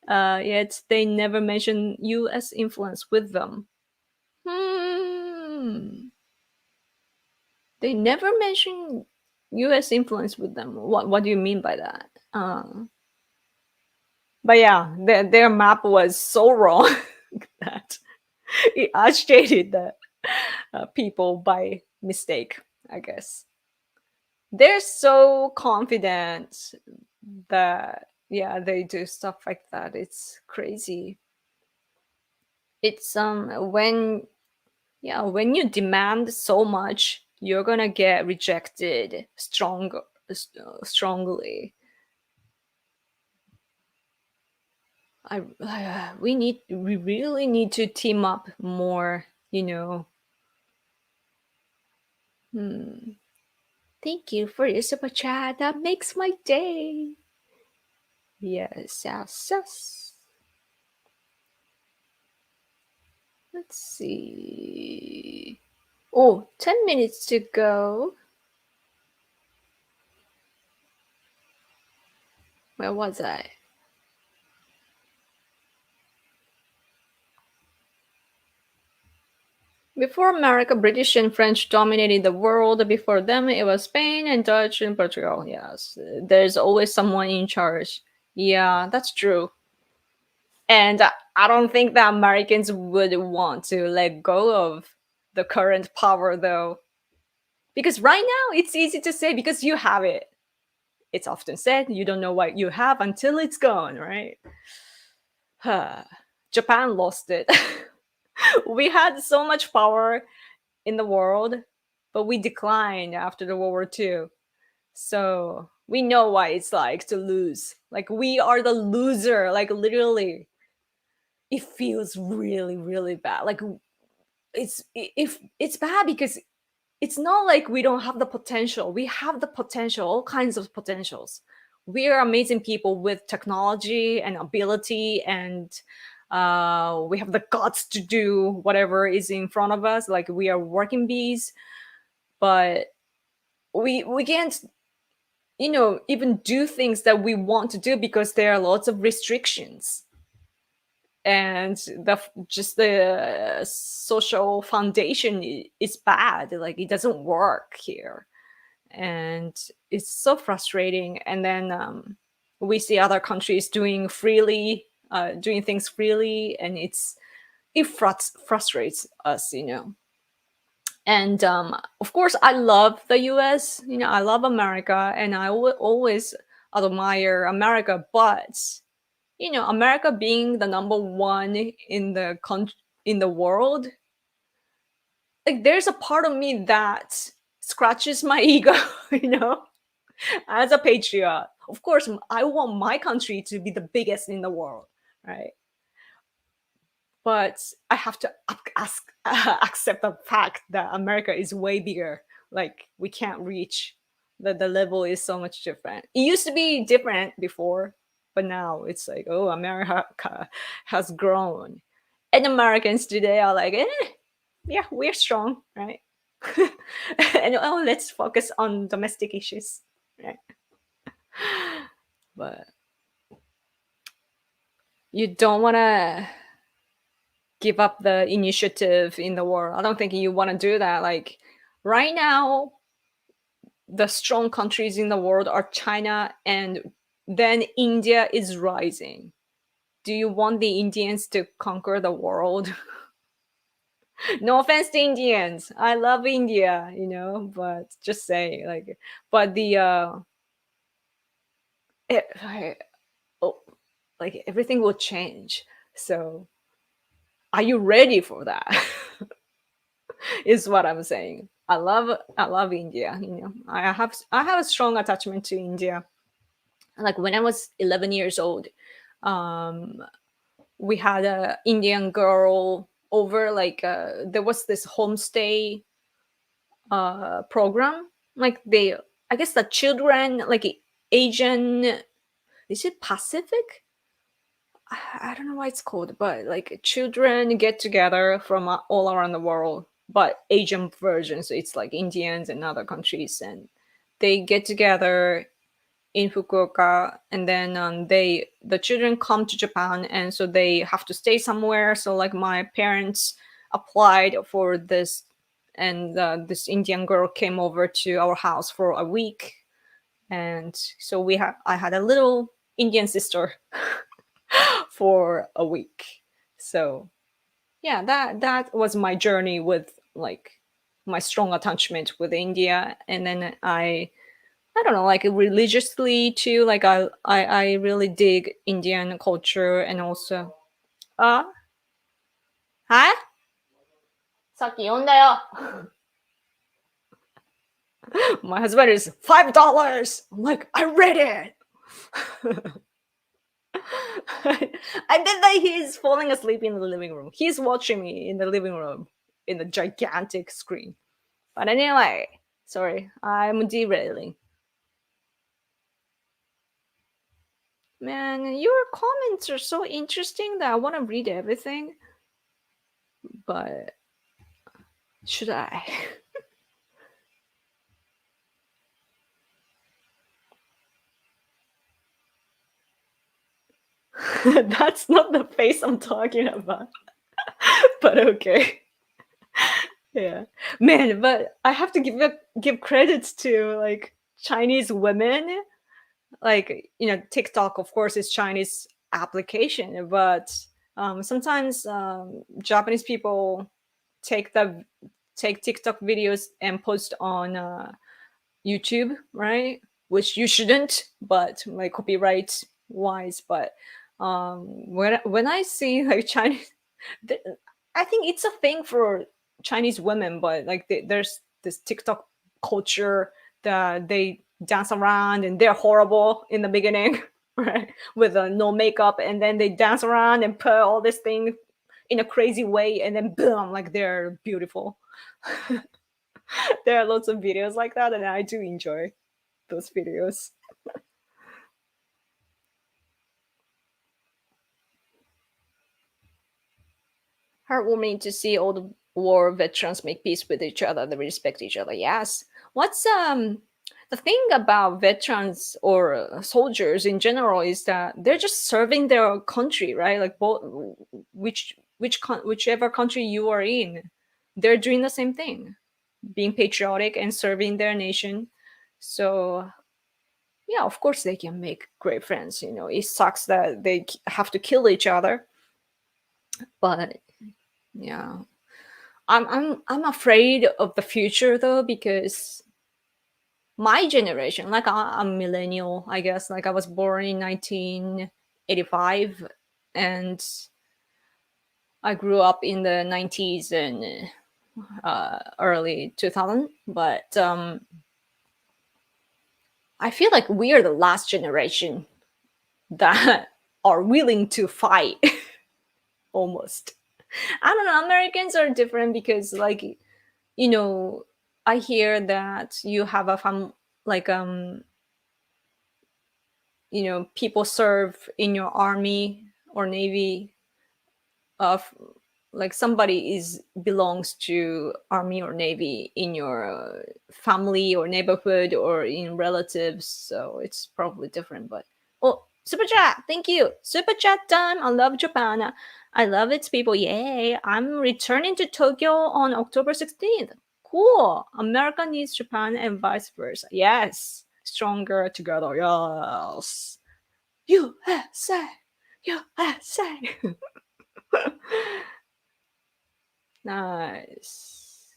Yet they never mention U.S. influence with them. They never mention U.S. influence with them. What do you mean by that? But yeah, their map was so wrong that it agitated the people by mistake, I guess. They're so confident that, yeah, they do stuff like that. It's crazy. It's when you demand so much, you're gonna get rejected strongly. We really need to team up more, Thank you for your super chat. That makes my day. Yes, yes, yes. Let's see. Oh, 10 minutes to go. Where was I? Before America, British and French dominated the world. Before them, it was Spain and Dutch and Portugal. Yes, there's always someone in charge. Yeah, that's true. And I don't think that Americans would want to let go of the current power, though. Because right now, it's easy to say because you have it. It's often said you don't know what you have until it's gone, right? Japan lost it. We had so much power in the world, but we declined after the World War II. So we know what it's like to lose. Like, we are the loser. Like, literally, it feels really, really bad. Like, if it's bad because it's not like we don't have the potential. We have the potential, all kinds of potentials. We are amazing people with technology and ability, and we have the guts to do whatever is in front of us. Like, we are working bees, but we can't even do things that we want to do because there are lots of restrictions, and just the social foundation is bad. Like, it doesn't work here, and it's so frustrating. And then we see other countries doing things freely, and it frustrates us. And of course, I love the US. I love America, and I will always admire America. But America being the number one in the world, like, there's a part of me that scratches my ego. you know as a patriot, of course, I want my country to be the biggest in the world, right? But I have to accept the fact that America is way bigger. Like, we can't reach the level is so much different. It used to be different before, but now it's like, oh, America has grown, and Americans today are like, yeah, we're strong, right? And oh, let's focus on domestic issues, right? But you don't want to give up the initiative in the world. I don't think you want to do that. Like, right now, the strong countries in the world are China, and then India is rising. Do you want the Indians to conquer the world? No offense to Indians. I love India, but just say, like, but I- oh, like, everything will change. So, are you ready for that? Is what I'm saying. I love India. I have a strong attachment to India. Like, when I was 11 years old, um, we had a Indian girl over. Like, there was this homestay program. Like, I guess the children, like, Asian, is it Pacific? I don't know why it's called, but like, children get together from all around the world, but Asian version. So it's like Indians and other countries, and they get together in Fukuoka, and then the children come to Japan, and so they have to stay somewhere. So, like, my parents applied for this, and this Indian girl came over to our house for a week, and so I had a little Indian sister for a week. So, yeah, that was my journey with, like, my strong attachment with India. And then I don't know, like, religiously too. Like, I really dig Indian culture, and also, uh huh? さっき呼んだよ. My husband is $5. I'm like, I read it. And then, like, he's falling asleep in the living room. He's watching me in the living room in the gigantic screen. But anyway, sorry, I'm derailing. Man, your comments are so interesting that I want to read everything. But should I? That's not the face I'm talking about. But okay. Yeah. Man, but I have to give credits to, like, Chinese women. Like, TikTok, of course, is Chinese application, but sometimes Japanese people take the take TikTok videos and post on YouTube, right? Which you shouldn't, but, like, copyright wise. But when I see, like, Chinese, th- I think it's a thing for Chinese women, but, like, there's this TikTok culture that they dance around, and they're horrible in the beginning, right? With no makeup, and then they dance around and put all this thing in a crazy way, and then boom, like, they're beautiful. There are lots of videos like that, and I do enjoy those videos. Heartwarming to see all the war veterans make peace with each other, they respect each other. Yes. What's The thing about veterans or soldiers in general is that they're just serving their country, right? Like both, whichever country you are in, they're doing the same thing, being patriotic and serving their nation. So yeah, of course they can make great friends. It sucks that they have to kill each other, but yeah, I'm afraid of the future though, because my generation, like I'm millennial, I guess. Like I was born in 1985, and I grew up in the 90s and early 2000. But I feel like we are the last generation that are willing to fight. Almost. I don't know. Americans are different because, like, you know, I hear that you have a like people serve in your army or navy of, like, somebody is belongs to army or navy in your family or neighborhood or in relatives, so it's probably different. But oh, super chat, thank you, super chat time. I love Japan, I love its people. Yay, I'm returning to Tokyo on October 16th. Cool. America needs Japan and vice versa. Yes, stronger together. Yes. USA, USA. Nice.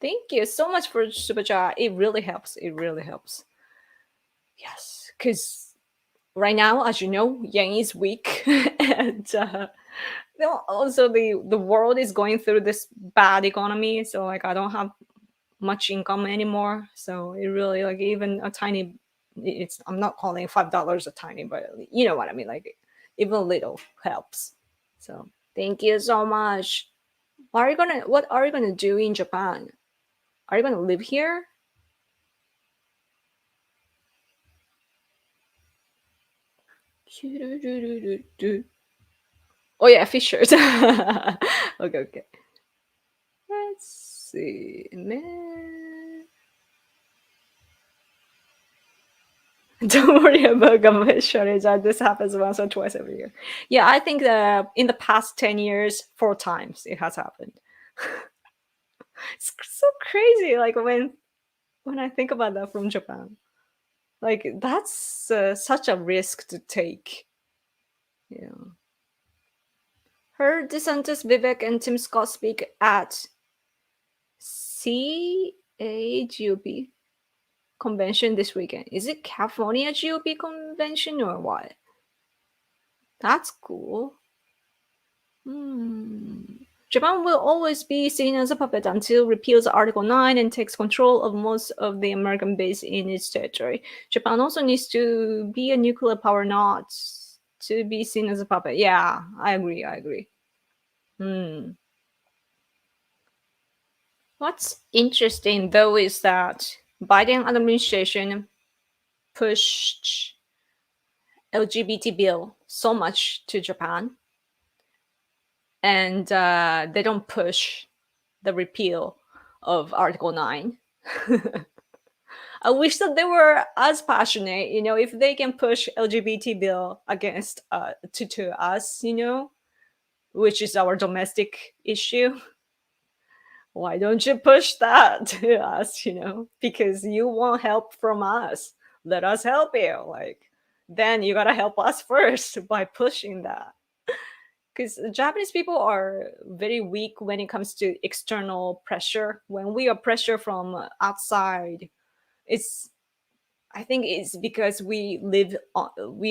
Thank you so much for super chat. It really helps. It really helps. Yes, because right now, as you know, yen is weak, and also the world is going through this bad economy. So like, I don't have much income anymore. So it really, like, even a tiny, it's, I'm not calling $5 a tiny, but you know what I mean. Like even a little helps. So thank you so much. What are you gonna do in Japan? Are you gonna live here? Oh yeah, fishers. Okay, okay. Let's see. Man. Don't worry about government shortage. This happens once or twice every year. Yeah, I think that in the past 10 years, 4 times it has happened. It's so crazy. Like when I think about that from Japan, like that's such a risk to take. Yeah. Heard DeSantis, Vivek, and Tim Scott speak at CAGOP convention this weekend. Is it California GOP convention or what? That's cool. Hmm. Japan will always be seen as a puppet until repeals Article 9 and takes control of most of the American base in its territory. Japan also needs to be a nuclear power, not to be seen as a puppet. Yeah, I agree. I agree. Hmm. What's interesting though is that Biden administration pushed LGBT bill so much to Japan, and they don't push the repeal of Article 9. I wish that they were as passionate, if they can push LGBT bill against to us, which is our domestic issue. Why don't you push that to us, because you want help from us. Let us help you. Like, then you gotta help us first by pushing that. Because Japanese people are very weak when it comes to external pressure. When we are pressure from outside, it's I think it's because we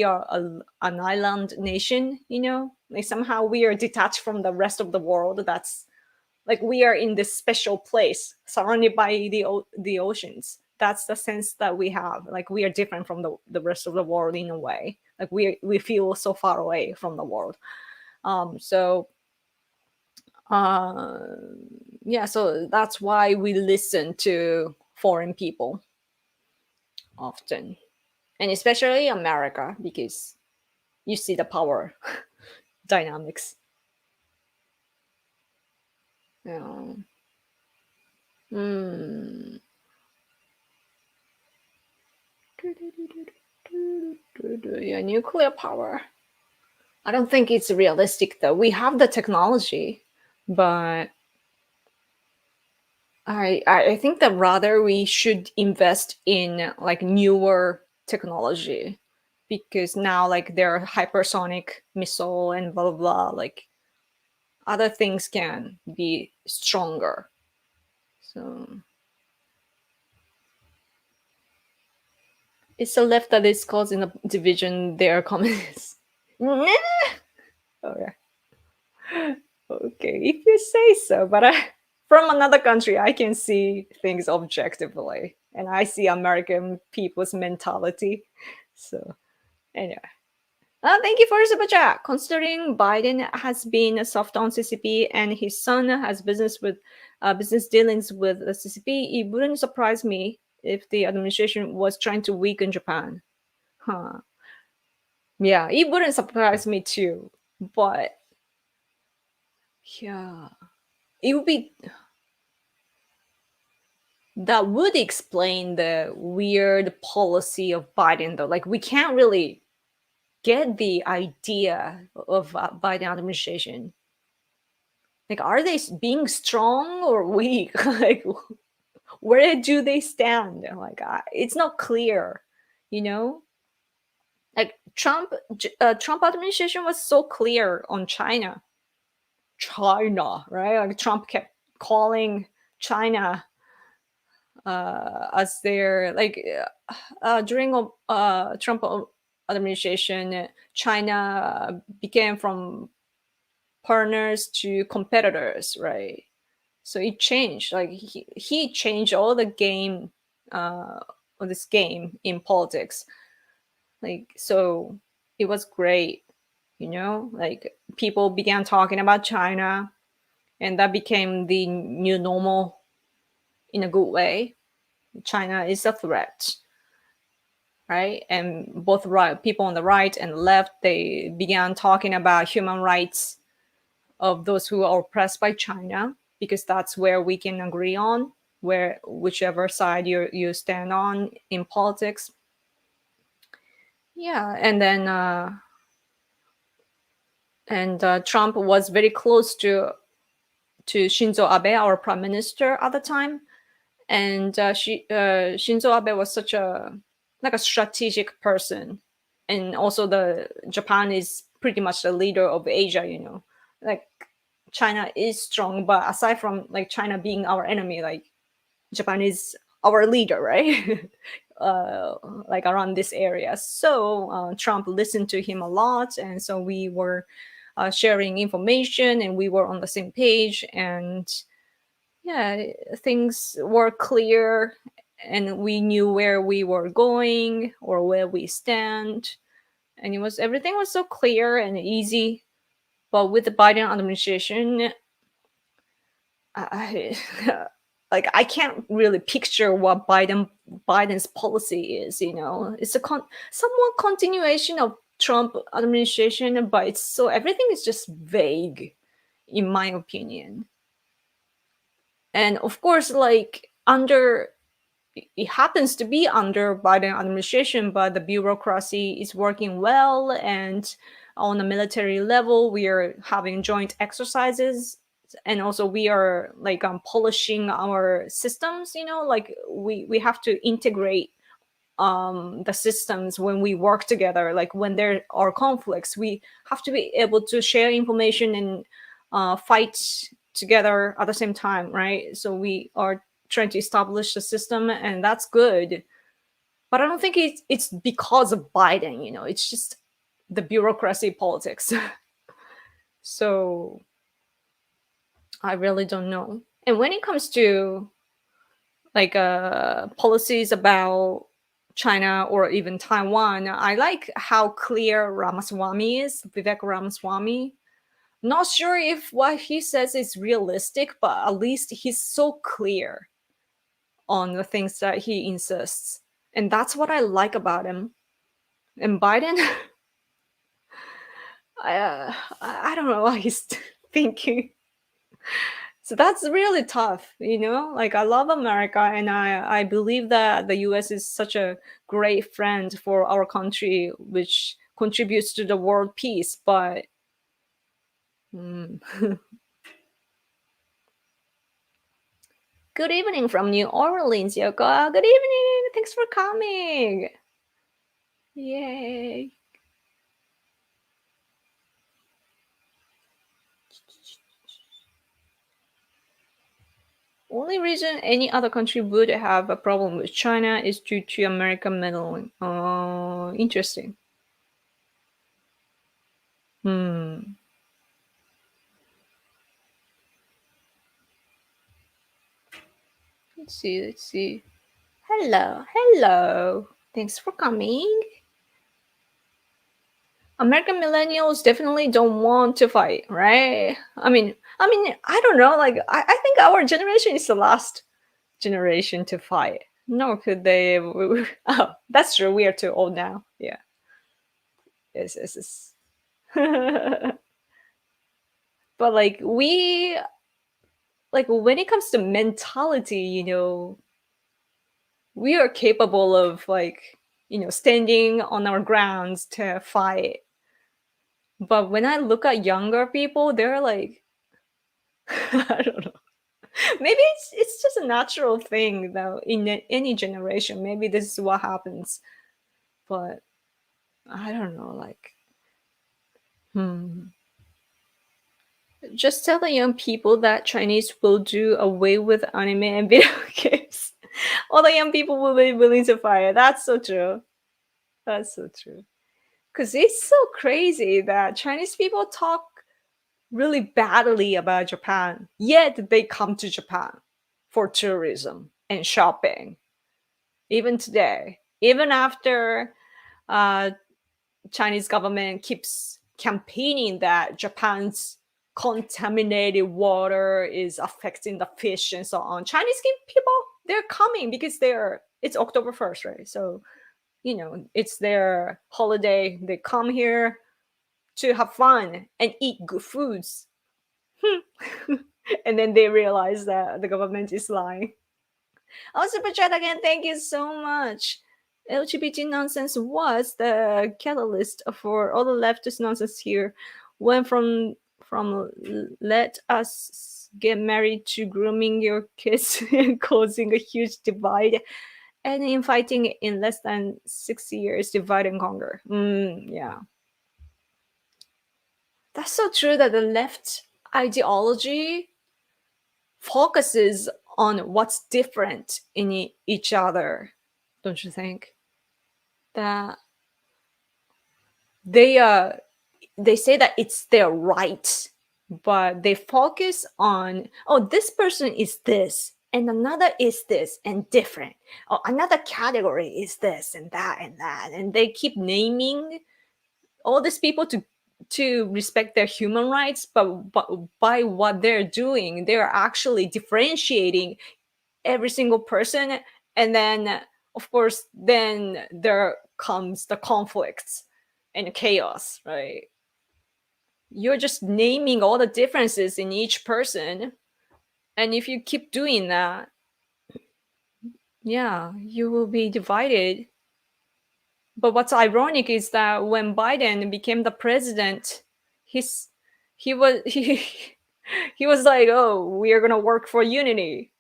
are an island nation, like somehow we are detached from the rest of the world. That's like we are in this special place surrounded by the oceans. That's the sense that we have. Like we are different from the rest of the world in a way. Like we feel so far away from the world. So uh, yeah, so that's why we listen to foreign people often, and especially America, because you see the power dynamics. Yeah. Hmm. Yeah, nuclear power. I don't think it's realistic though. We have the technology, but I think that rather we should invest in like newer technology, because now like there are hypersonic missile and blah blah blah, like other things can be stronger. So it's the left that is causing a division. They are communists. Okay. Okay, if you say so, but from another country, I can see things objectively, and I see American people's mentality. So, anyway, thank you for the super chat. Considering Biden has been soft on CCP and his son has business dealings with the CCP, it wouldn't surprise me if the administration was trying to weaken Japan. Huh? Yeah, it wouldn't surprise me too. But yeah, it would be that would explain the weird policy of Biden, though. Like, we can't really get the idea of Biden administration. Like, are they being strong or weak? Like, where do they stand? Like, it's not clear, you know. Like Trump administration was so clear on China, right? Like Trump kept calling China as their like during Trump administration, China became from partners to competitors, right? So it changed. Like he changed all the game, of this game in politics. Like so, it was great. Like people began talking about China, and that became the new normal in a good way. China is a threat, right? And both people on the right and left, they began talking about human rights of those who are oppressed by China, because that's where we can agree on, where whichever side you stand on in politics. Yeah, and then Trump was very close to Shinzo Abe, our prime minister at the time, and Shinzo Abe was such a like a strategic person, and also the Japan is pretty much the leader of Asia. Like China is strong, but aside from like China being our enemy, like Japan is our leader, right? Like around this area. So Trump listened to him a lot, and so we were sharing information, and we were on the same page, and yeah, things were clear, and we knew where we were going or where we stand, and everything was so clear and easy. But with the Biden administration, I like I can't really picture what Biden's policy is. It's a somewhat continuation of Trump administration, but it's so everything is just vague, in my opinion. And of course, like under it happens to be under Biden administration, but the bureaucracy is working well, and on a military level, we are having joint exercises, and also we are like polishing our systems. Like we have to integrate the systems when we work together. Like when there are conflicts, we have to be able to share information and fight together at the same time, right? So we are trying to establish the system, and that's good. But I don't think it's because of Biden. It's just the bureaucracy politics. So I really don't know. And when it comes to like policies about China or even Taiwan, I like how clear Ramaswamy is, Vivek Ramaswamy. Not sure if what he says is realistic, but at least he's so clear on the things that he insists. And that's what I like about him. And Biden, I don't know what he's thinking. So that's really tough, you know? Like I love America and I believe that the US is such a great friend for our country which contributes to the world peace, but mm. Good evening from New Orleans, Yoko. Good evening. Thanks for coming. Yay. Only reason any other country would have a problem with China is due to American meddling. Oh, interesting. Hmm. Let's see. Let's see. Hello. Hello. Thanks for coming. American millennials definitely don't want to fight, right? I don't know. Like, I think our generation is the last generation to fight. No, could they? Oh, that's true. We are too old now. Yeah. Yes, yes, yes. But like when it comes to mentality, we are capable of standing on our grounds to fight. But when I look at younger people, they're like, I don't know. Maybe it's just a natural thing though in any generation. Maybe this is what happens. But I don't know. Like, hmm. Just tell the young people that Chinese will do away with anime and video games. All the young people will be willing to fight. That's so true. That's so true. Because it's so crazy that Chinese people talk really badly about Japan, yet they come to Japan for tourism and shopping. Even today, even after uh, Chinese government keeps campaigning that Japan's contaminated water is affecting the fish and so on. Chinese people, they're coming because it's October 1st, right? So, it's their holiday. They come here to have fun and eat good foods. And then they realize that the government is lying. Oh, Super Chat again, thank you so much. LGBT nonsense was the catalyst for all the leftist nonsense here. Went from let us get married to grooming your kids and causing a huge divide, and in fighting in less than 6 years, divide and conquer. Yeah, that's so true that the left ideology focuses on what's different in each other, don't you think? That they say that it's their right, but they focus on, oh, this person is this and another is this and different. Oh, another category is this and that, and they keep naming all these people to respect their human rights, but by what they're doing, they're actually differentiating every single person. And then of course then there comes the conflicts and chaos, right? You're just naming all the differences in each person, and if you keep doing that, yeah, you will be divided. But what's ironic is that when Biden became the president, he's he was he was like, oh, we are gonna work for unity,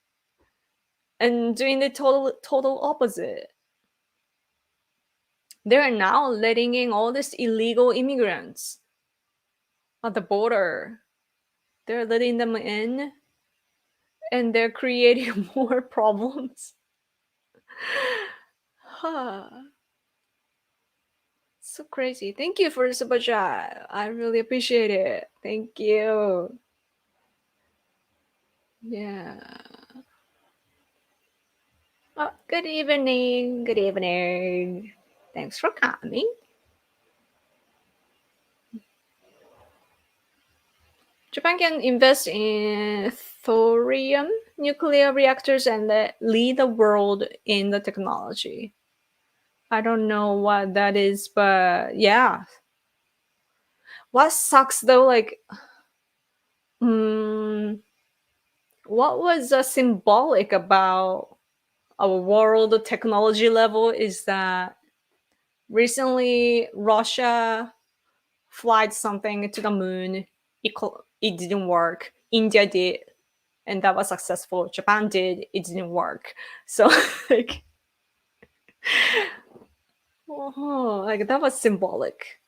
and doing the total opposite. They're now letting in all these illegal immigrants at the border. They're letting them in and they're creating more problems. So crazy. Thank you for the super chat. I really appreciate it. Thank you. Yeah. Oh, good evening. Good evening. Thanks for coming. Japan can invest in thorium nuclear reactors and lead the world in the technology. I don't know what that is, but yeah. What sucks though, like, mm, what was symbolic about our world technology level is that recently Russia flight something to the moon. It didn't work. India did, and that was successful. Japan did, it didn't work. So like, oh, like that was symbolic.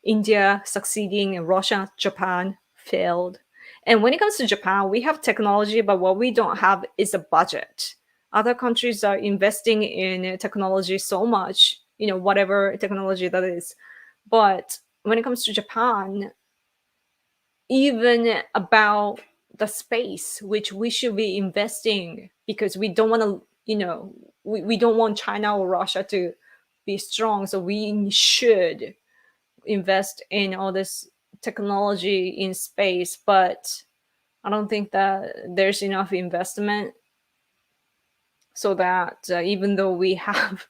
India succeeding and Russia, Japan failed. And when it comes to Japan, we have technology, but what we don't have is a budget. Other countries are investing in technology so much, whatever technology that is. But when it comes to Japan, even about the space which we should be investing, because we don't want to, we don't want China or Russia to be strong. So we should invest in all this technology in space, but I don't think that there's enough investment, so that even though we have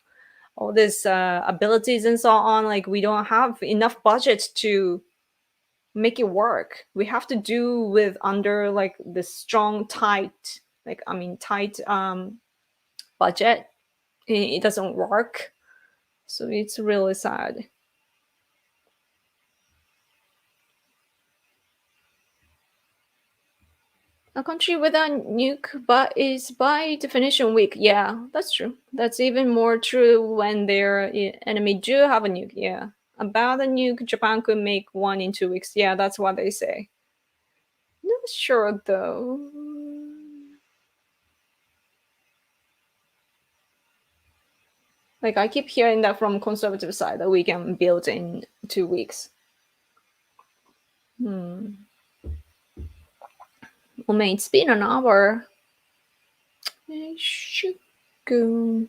all these abilities and so on, like we don't have enough budget to make it work. We have to do with under like the strong tight, like I mean tight budget. It doesn't work, so it's really sad. A country without nuke but is by definition weak. Yeah, that's true. That's even more true when their enemy do have a nuke. Yeah. About a nuke, Japan could make one in 2 weeks. Yeah, that's what they say. Not sure though. Like I keep hearing that from conservative side that we can build in 2 weeks. Hmm. Well, mate, it's been an hour. I should go.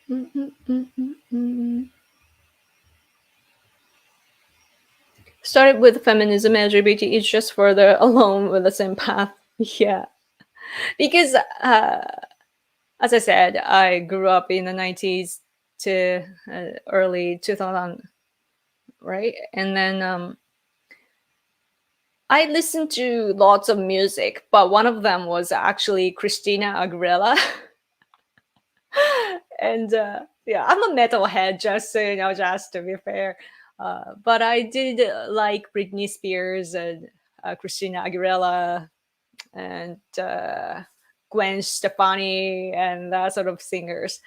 Mm-mm-mm-mm-mm. Started with feminism, LGBT is just further along with the same path. Yeah, because as I said, I grew up in the 90s to early 2000, right? And then I listened to lots of music, but one of them was actually Christina Aguilera. And yeah, I'm a metalhead, just so you know, just to be fair. But I did like Britney Spears and Christina Aguilera and Gwen Stefani and that sort of singers.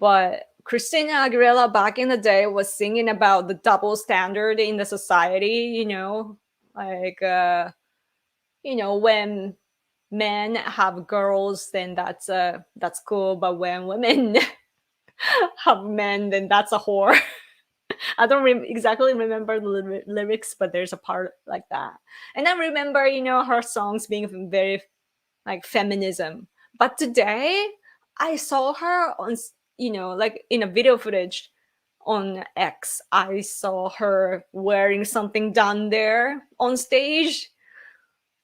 But Christina Aguilera back in the day was singing about the double standard in the society, like when men have girls, then that's cool, but when women have men, then that's a whore. I don't exactly remember the lyrics, but there's a part like that. And I remember, her songs being very like feminism. But today, I saw her on, like in a video footage on X. I saw her wearing something down there on stage.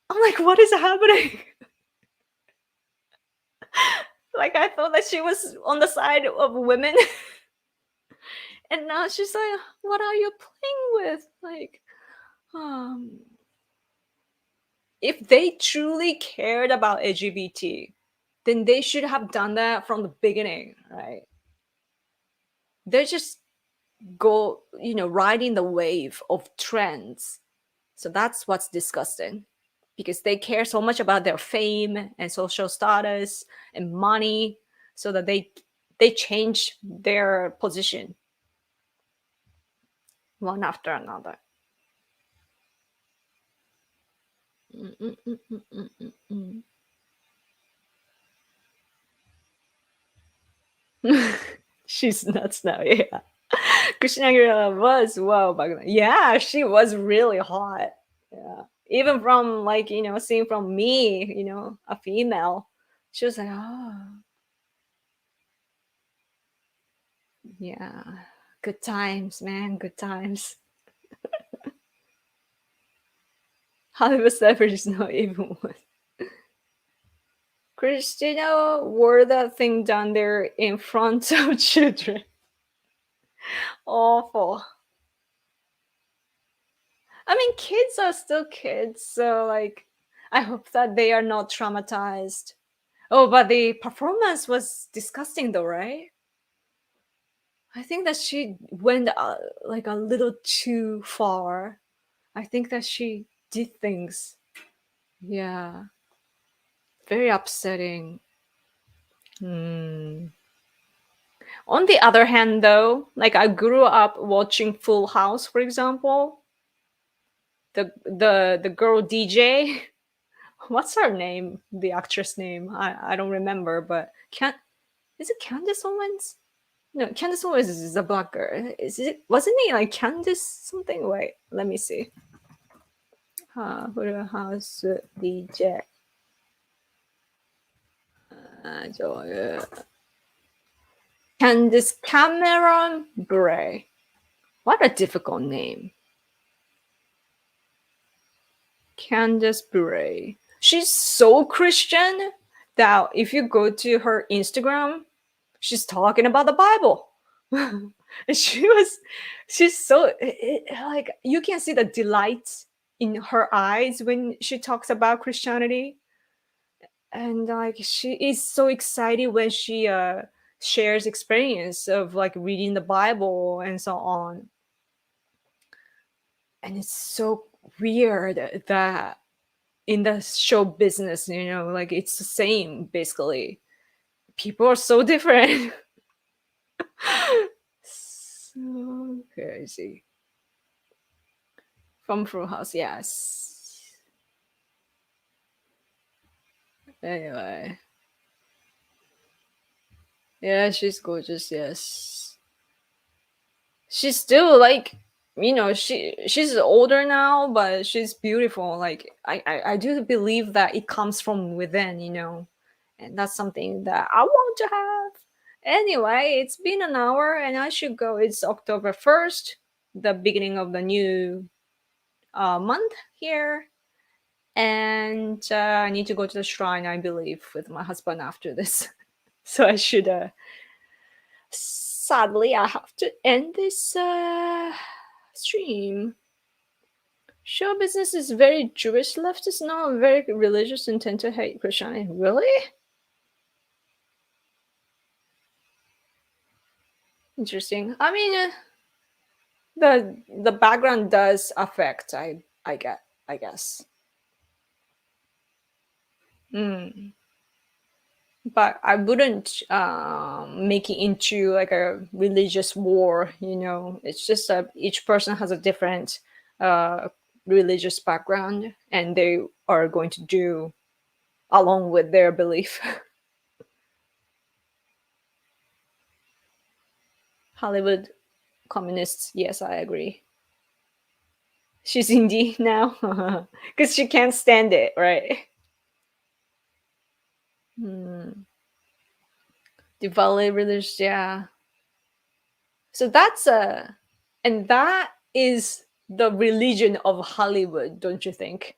I'm like, what is happening? Like, I thought that she was on the side of women. And now she's like, what are you playing with? Like, um, if they truly cared about LGBT, then they should have done that from the beginning, right? They're just riding the wave of trends. So that's what's disgusting, because they care so much about their fame and social status and money, so that they change their position one after another. Mm, mm, mm, mm, mm, mm, mm. She's nuts now, yeah. Christina Aguilera was wow back then. Yeah, she was really hot. Yeah, even from like seeing from me, a female, she was like, oh yeah, good times, man, good times. Hollywood celebrities not even one. Christina wore that thing down there in front of children. Awful. I mean, kids are still kids, so like, I hope that they are not traumatized. Oh, but the performance was disgusting, though, right? I think that she went like a little too far. I think that she did things. Yeah, very upsetting. Hmm. On the other hand, though, like I grew up watching Full House, for example. The girl DJ, what's her name? The actress name? I don't remember, but can is it Candace Owens? No, Candace Owens is a black girl. Is it? Wasn't he like Candace something? Wait, let me see. Full House DJ. 저, Candace Cameron Bray. What a difficult name. Candace Bure. She's so Christian that if you go to her Instagram, she's talking about the Bible. And she's so, like, you can see the delight in her eyes when she talks about Christianity. And like, she is so excited when she shares experience of like reading the Bible and so on. And it's so weird that in the show business, like it's the same basically. People are so different. So crazy. From Full House, yes. Anyway, yeah, she's gorgeous. Yes, she's still like, she's older now, but she's beautiful. Like I do believe that it comes from within, and that's something that I want to have. Anyway, it's been an hour and I should go. It's October 1st, the beginning of the new month here. And I need to go to the shrine, I believe, with my husband after this. So I should, sadly, I have to end this stream. Show business is very Jewish leftist now, very religious and tend to hate Christianity. Really? Interesting. I mean, the background does affect. I guess. Mm. But I wouldn't make it into like a religious war. It's just that each person has a different uh, religious background, and they are going to do along with their belief. Hollywood communists, yes, I agree. She's indie now because she can't stand it, right? Hmm. Diwali religious, yeah. So and that is the religion of Hollywood, don't you think?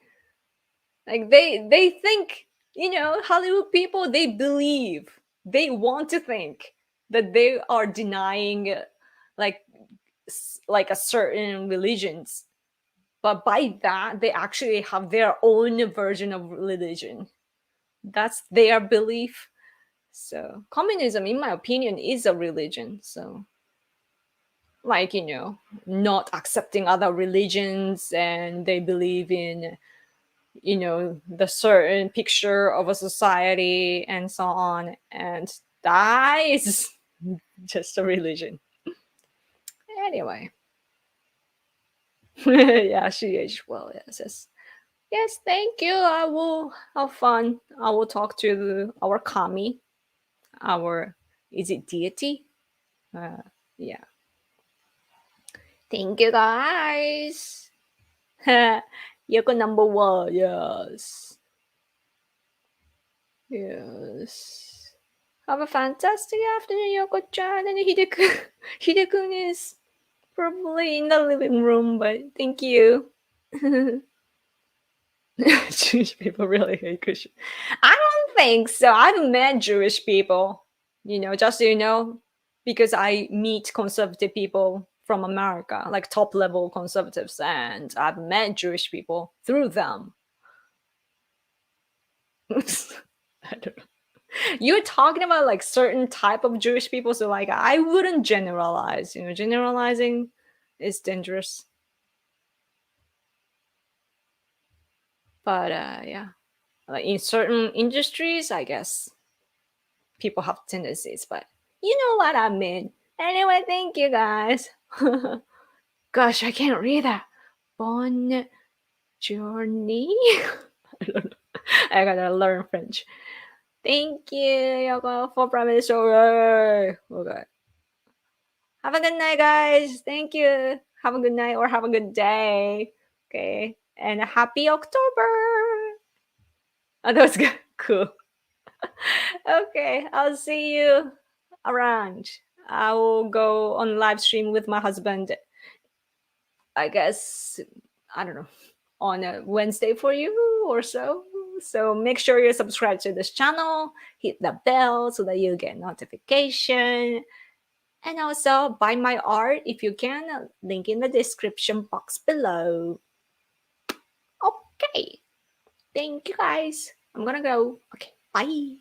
Like they think, Hollywood people, they believe, they want to think that they are denying like like a certain religions, but by that they actually have their own version of religion. That's their belief. So communism, in my opinion, is a religion. So like, not accepting other religions, and they believe in, the certain picture of a society and so on, and that is just a religion. Anyway. Yeah, she aged well. Yes, thank you. I will have fun. I will talk to our kami, our, is it deity? Yeah. Thank you, guys. Yoko number one. Yes. Yes. Have a fantastic afternoon, Yoko-chan. And Hidekun. Hidekun is probably in the living room, but thank you. Jewish people really hate Christian. I don't think so. I've met Jewish people, just so you know, because I meet conservative people from America, like top level conservatives, and I've met Jewish people through them. I don't know. You're talking about like certain type of Jewish people, so like I wouldn't generalize. Generalizing is dangerous. But yeah, like in certain industries, I guess people have tendencies, but you know what I mean. Anyway, thank you guys. Gosh, I can't read that. Bon journey. I don't know. I gotta learn French. Thank you, Yoko, for Prime Minister. Okay. Have a good night, guys. Thank you. Have a good night or have a good day. Okay. And a happy October. Oh, that was good. Cool. Okay. I'll see you around. I will go on live stream with my husband. I guess, I don't know, on a Wednesday for you or so. So make sure you subscribe to this channel, hit the bell so that you get notification. And also buy my art if you can. Link in the description box below. Okay. Thank you guys. I'm gonna go. Okay. Bye.